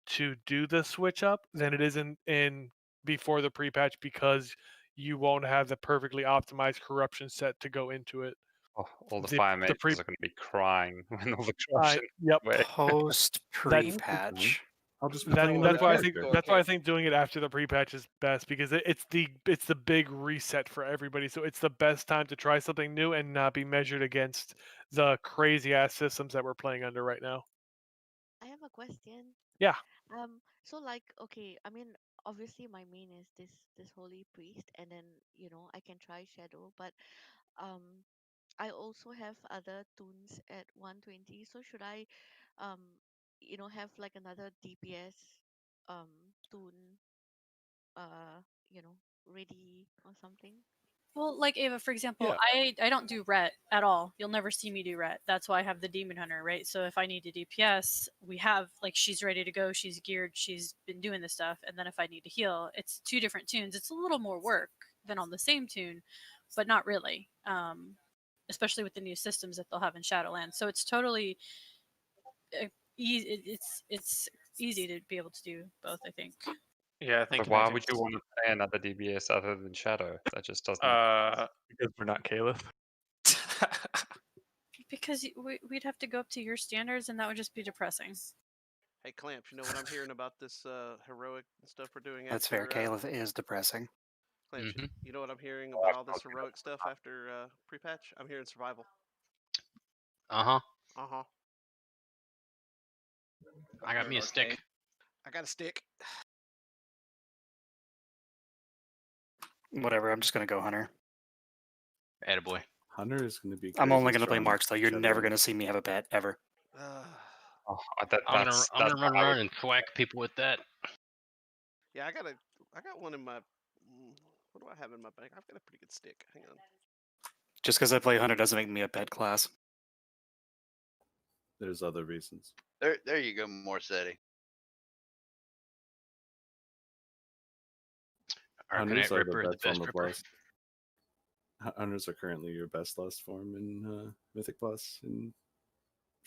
to do the switch up than it is in before the pre-patch, because you won't have the perfectly optimized corruption set to go into it. Oh, all the The- fire the mages pre- are going to be crying when all the corruption Yep. away. Post That's- pre-patch. I'll just be That's, playing that's another why I think character. that's why I think doing it after the pre-patch is best, because it's the big reset for everybody. So it's the best time to try something new and not be measured against the crazy ass systems that we're playing under right now. I have a question. Yeah. So like, okay, I mean, obviously my main is this holy priest, and then I can try Shadow, but um, I also have other tunes at 120. So should I, um, have like another DPS tune, uh, ready or something? Well, like Ava, for example, Yeah. I don't do ret at all. You'll never see me do ret. That's why I have the demon hunter, right? So if I need to DPS, we have like she's ready to go, she's geared, she's been doing this stuff, and then if I need to heal, it's two different tunes. It's a little more work than on the same tune, but not really. Especially with the new systems that they'll have in Shadowlands. So it's totally easy. It's easy to be able to do both, I think. Yeah, I think. But why would you want to play another DBS other than Shadow? That just doesn't. Because we're not Caliph. Because we'd have to go up to your standards, and that would just be depressing. Hey, Clamps, you know what I'm hearing about this heroic stuff we're doing That's after... fair. Caliph is depressing. Clamps, you know what I'm hearing about all this heroic stuff after pre-patch? I'm hearing survival. Uh-huh. Uh-huh. I got me a stick. I got a stick. Whatever. I'm just gonna go Hunter. Attaboy. Hunter is going to be. I'm only crazy gonna play strong Marks though. You're Shadowlands. never gonna see me have a pet ever. Oh, I'm gonna run around and thwack people with that. Yeah, I got one in my... What do I have in my bag? I've got a pretty good stick. Hang on. Just because I play Hunter doesn't make me a pet class. There's other reasons. There you go, Morsetti. Hunters Arcanite are Ripper, the the best form best of Ripper. Lust. Hunters are currently your best Lust form in Mythic Plus, and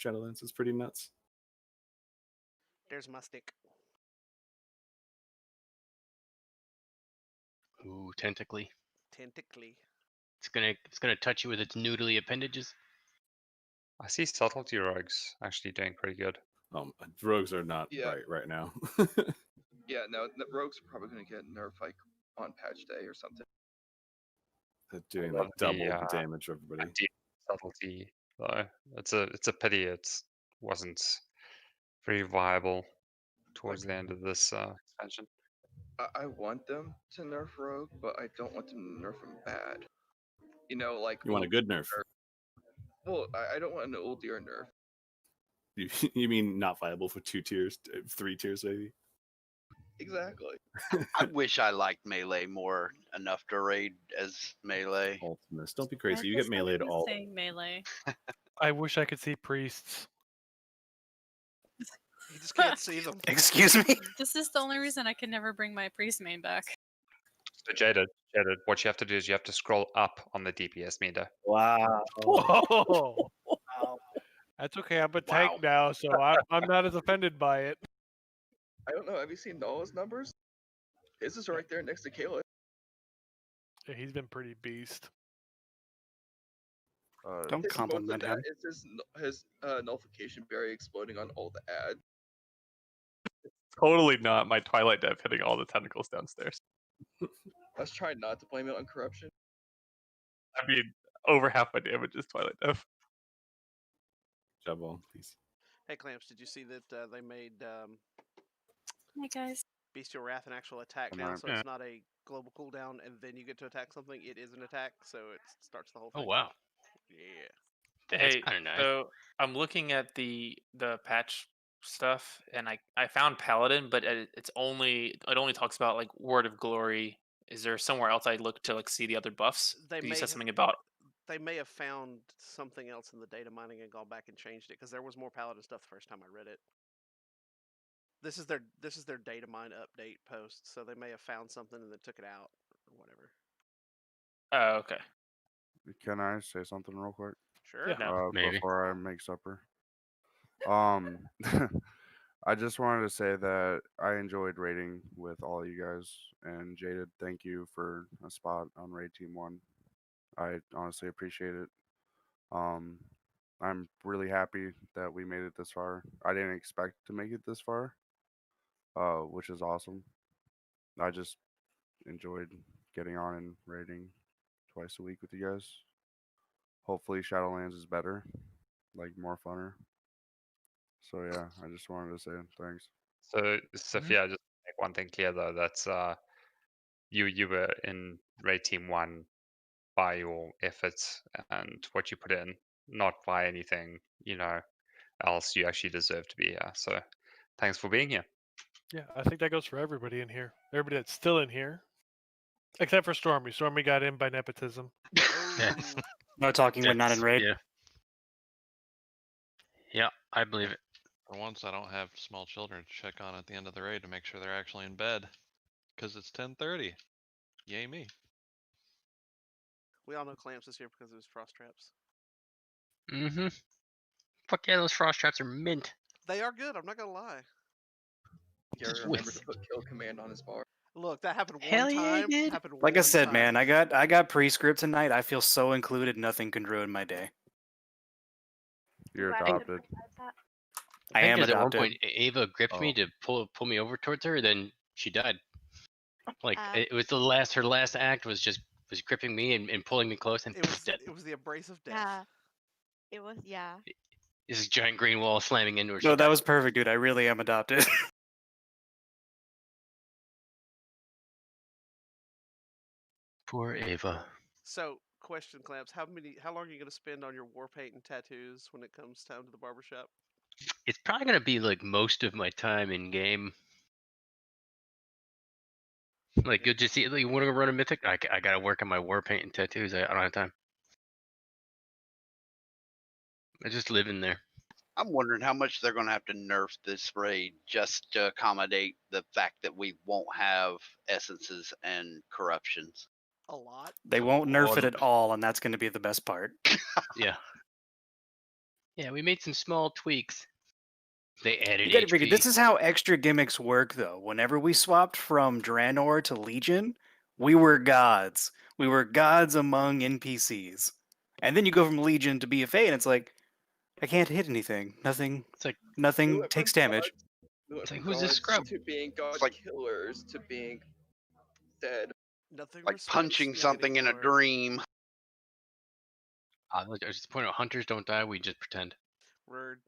Shadowlands is pretty nuts. There's my stick. Ooh, tentacly. Tentacly. It's gonna touch you with its noodly appendages. I see subtlety rogues actually doing pretty good. Rogues are not Yeah. right now. Yeah, no, the rogues are probably going to get nerfed like on patch day or something. They're doing Well, like double the damage for everybody. Subtlety though, it's a pity it wasn't very viable towards the end of this expansion. I want them to nerf Rogue, but I don't want them to nerf him bad. You know, like You want a good nerf? Well, I don't want an oldier nerf. You mean not viable for 2 tiers, 3 tiers maybe? Exactly. I wish I liked melee more enough to raid as melee. Ultimus, don't be I crazy. You just get like meleeed you all. saying melee. I wish I could see priests. You just can't see them. Excuse me? This is the only reason I can never bring my priest main back. So Jaded, what you have to do is you have to scroll up on the DPS meter. Wow. Oh, that's okay. I'm a tank now, so I'm not as offended by it. I don't know. Have you seen Noah's numbers? His is right there next to Kayla. Yeah, he's been pretty beast. Don't His compliment most of him. that is his nullification berry exploding on all the ads. Totally not my Twilight Dev hitting all the tentacles downstairs. Let's try not to blame it on corruption. I mean, over half my damage is Twilight Dev. Job well, please. Hey, Clamps, did you see that they made Hey guys. Bestial Wrath an actual attack Am now? I- So it's not a global cooldown and then you get to attack something. It is an attack, so it starts the whole thing. Oh wow. Yeah. That's Hey, kind of nice. so I'm looking at the patch stuff, and I found Paladin, but it only talks about like Word of Glory. Is there somewhere else I'd look to like see the other buffs? They 'Cause you may said have- something about They may have found something else in the data mining and gone back and changed it because there was more Paladin stuff the first time I read it. This is their data mine update post, so they may have found something and then took it out or whatever. Oh, okay. Can I say something real quick? Sure. Yeah. No. Maybe. Before I make supper. I just wanted to say that I enjoyed raiding with all of you guys, and Jaded, thank you for a spot on Raid Team 1. I honestly appreciate it. I'm really happy that we made it this far. I didn't expect to make it this far, which is awesome. I just enjoyed getting on and raiding twice a week with you guys. Hopefully Shadowlands is better, like more funner. So yeah, I just wanted to say thanks. So Sophia, just make one thing clear though. That's you were in Raid Team 1 by your efforts and what you put in, not by anything, else you actually deserve to be here. So thanks for being here. Yeah, I think that goes for everybody in here. Everybody that's still in here, except for Stormy. Stormy got in by nepotism. No talking when not in raid. Yeah. Yeah, I believe it. For once, I don't have small children to check on at the end of the raid to make sure they're actually in bed, because it's 10:30. Yay me! We all know Clamps is here because of his frost traps. Mm-hmm. Fuck yeah, those frost traps are mint. They are good. I'm not gonna lie. Gary remember to put kill command on his bar. Look, that happened one Hell yeah, time. it did. Happened Like I one said, time. man, I got pre-script tonight. I feel so included. Nothing can ruin my day. You're Glad I could adopted. provide that. I am Because at one adopted. point Ava gripped me to pull me over towards her, then she died. Like it was her last act was gripping me and pulling me close, and dead. It was the abrasive death. Yeah. It was, yeah. This giant green wall slamming into her. No, that was perfect, dude. I really am adopted. Poor Ava. So, question, Clamps, how long are you gonna spend on your war paint and tattoos when it comes time to the barbershop? It's probably gonna be like most of my time in game. Like you'll just see, like, you want to run a mythic? I gotta work on my war paint and tattoos. I don't have time. I just live in there. I'm wondering how much they're going to have to nerf this raid just to accommodate the fact that we won't have essences and corruptions. A lot. They won't nerf it at all, and that's going to be the best part. Yeah. Yeah, we made some small tweaks. They added You gotta HP. figure, this is how extra gimmicks work, though. Whenever we swapped from Draenor to Legion, we were gods. We were gods among NPCs. And then you go from Legion to BFA, and it's like, I can't hit anything. Nothing. It's like nothing takes damage. It's like, who's this scrub? To being god killers to being dead. Nothing Like punching something in a dream. I was just pointing out, hunters don't die. We just pretend. Word.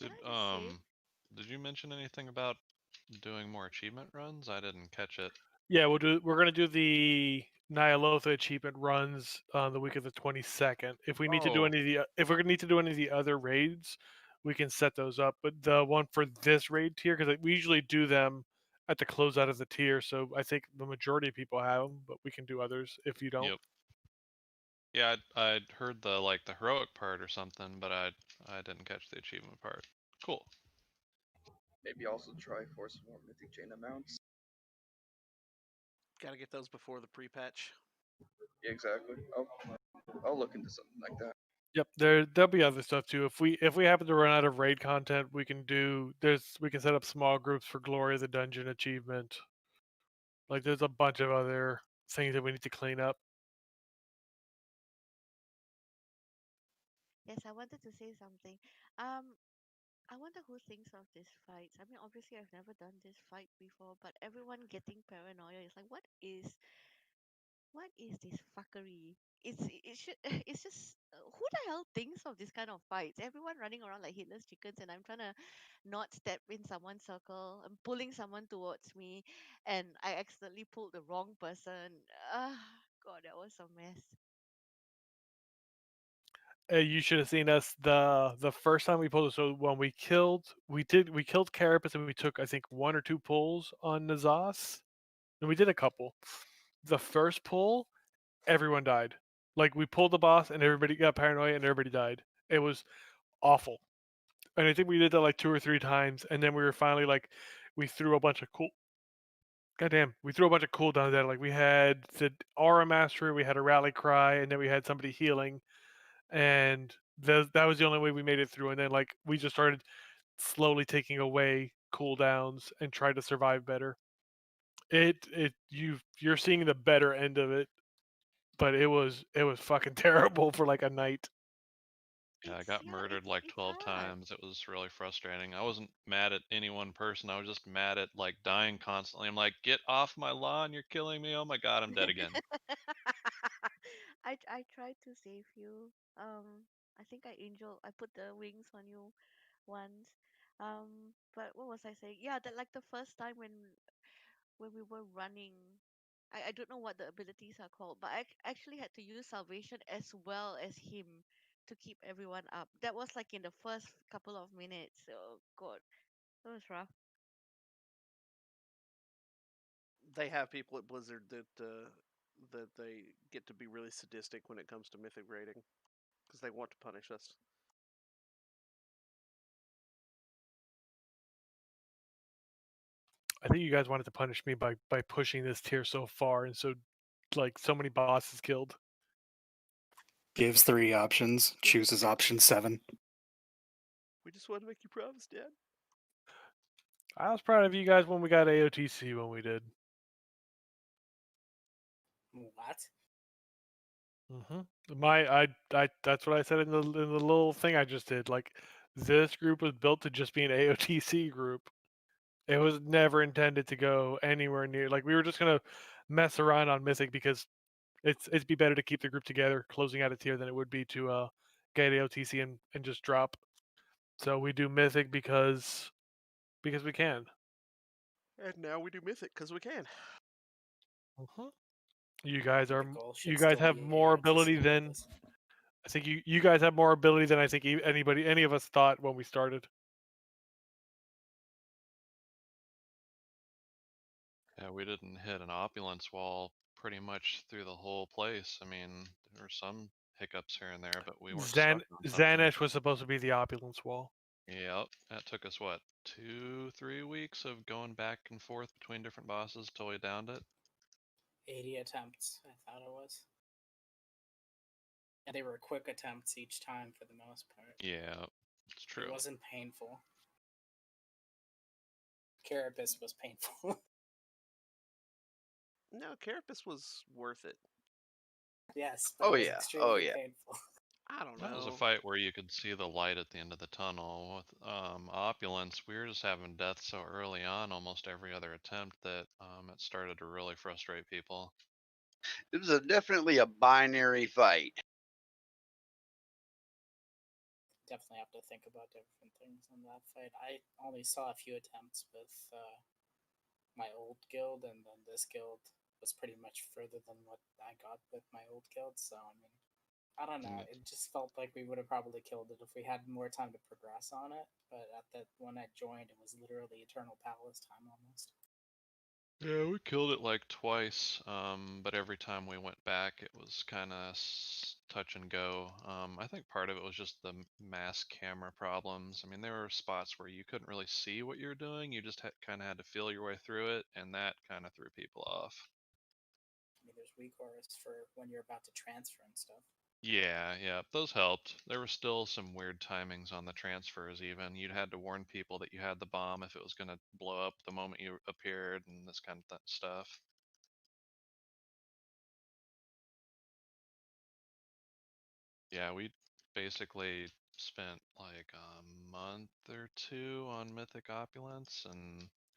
Did you mention anything about doing more achievement runs? I didn't catch it. Yeah, we're gonna do the Nyalotha achievement runs on the week of the 22nd. If we need to do Oh. any of the if we're gonna need to do any of the other raids, we can set those up. But the one for this raid tier, because we usually do them at the closeout of the tier, so I think the majority of people have them, but we can do others if you don't. Yep. Yeah, I'd heard the heroic part or something, but I didn't catch the achievement part. Cool. Maybe also try for some more Mythic chain amounts. Got to get those before the pre-patch. Yeah, exactly. I'll look into something like that. Yep, there'll be other stuff too. If we happen to run out of raid content, we can set up small groups for Glory of the Dungeon achievement. Like there's a bunch of other things that we need to clean up. Yes, I wanted to say something. I wonder who thinks of these fights. I mean, obviously, I've never done this fight before, but everyone getting paranoia is like, what is this fuckery? It's just who the hell thinks of this kind of fights? Everyone running around like headless chickens, and I'm trying to not step in someone's circle. I'm pulling someone towards me, and I accidentally pulled the wrong person. God, that was a mess. You should have seen us the first time we pulled it. So when we killed Carapace and we took I think 1 or 2 pulls on Nazas, and we did a couple. The first pull, everyone died. Like we pulled the boss and everybody got paranoid and everybody died. It was awful. And I think we did that like 2 or 3 times, and then we were finally like, we threw a bunch of Goddamn, we threw a bunch of cooldowns at it. Like we had the aura mastery, we had a rally cry, and then we had somebody healing, and that was the only way we made it through. And then like we just started slowly taking away cooldowns and tried to survive better. You're seeing the better end of it, but it was fucking terrible for like a night. Yeah, I got murdered like 12 times. It was really frustrating. I wasn't mad at any one person. I was just mad at like dying constantly. I'm like, get off my lawn, you're killing me. Oh my god, I'm dead again. I tried to save you. I think I put the wings on you once. But what was I saying? Yeah, that like the first time when we were running, I don't know what the abilities are called, but I actually had to use salvation as well as him to keep everyone up. That was like in the first couple of minutes. Oh God, that was rough. They have people at Blizzard that they get to be really sadistic when it comes to Mythic rating because they want to punish us. I think you guys wanted to punish me by pushing this tier so far and so many bosses killed. Gives 3 options, chooses option 7. We just want to make you promise, Dad. I was proud of you guys when we got AOTC when we did. What? That's what I said in the little thing I just did. Like this group was built to just be an AOTC group. It was never intended to go anywhere near. Like we were just gonna mess around on Mythic because it'd be better to keep the group together, closing out a tier than it would be to get AOTC and just drop. So we do Mythic because we can. And now we do Mythic because we can. You guys are goal should you guys still have be more AOTC ability than levels. I think you guys have more ability than I think any of us thought when we started. Yeah, we didn't hit an opulence wall pretty much through the whole place. I mean, there were some hiccups here and there, but we weren't stuck on something. Xanesh was supposed to be the opulence wall. Yep, that took us what, 2-3 weeks of going back and forth between different bosses till we downed it. 80 attempts, I thought it was. And they were quick attempts each time for the most part. Yeah, it's true. It wasn't painful. Carapace was painful. No, Carapace was worth it. Yes, but Oh, it was yeah. extremely Oh, yeah. painful. I don't know. That was a fight where you could see the light at the end of the tunnel. With opulence, we were just having death so early on, almost every other attempt, that it started to really frustrate people. It was definitely a binary fight. definitely have to think about different things in that fight. I only saw a few attempts with my old guild, and then this guild was pretty much further than what I got with my old guild. So I mean, I don't know. It just felt like we would have probably killed it if we had more time to progress on it. But at that when I joined, it was literally Eternal Palace time almost. Yeah, we killed it like twice, but every time we went back, it was kind of touch and go. I think part of it was just the mass camera problems. I mean, there were spots where you couldn't really see what you're doing. You just kind of had to feel your way through it, and that kind of threw people off. I mean, there's recourse for when you're about to transfer and stuff. Yeah, those helped. There were still some weird timings on the transfers even. You'd had to warn people that you had the bomb if it was going to blow up the moment you appeared and this kind of stuff. Yeah, we basically spent like a month or two on Mythic Opulence, and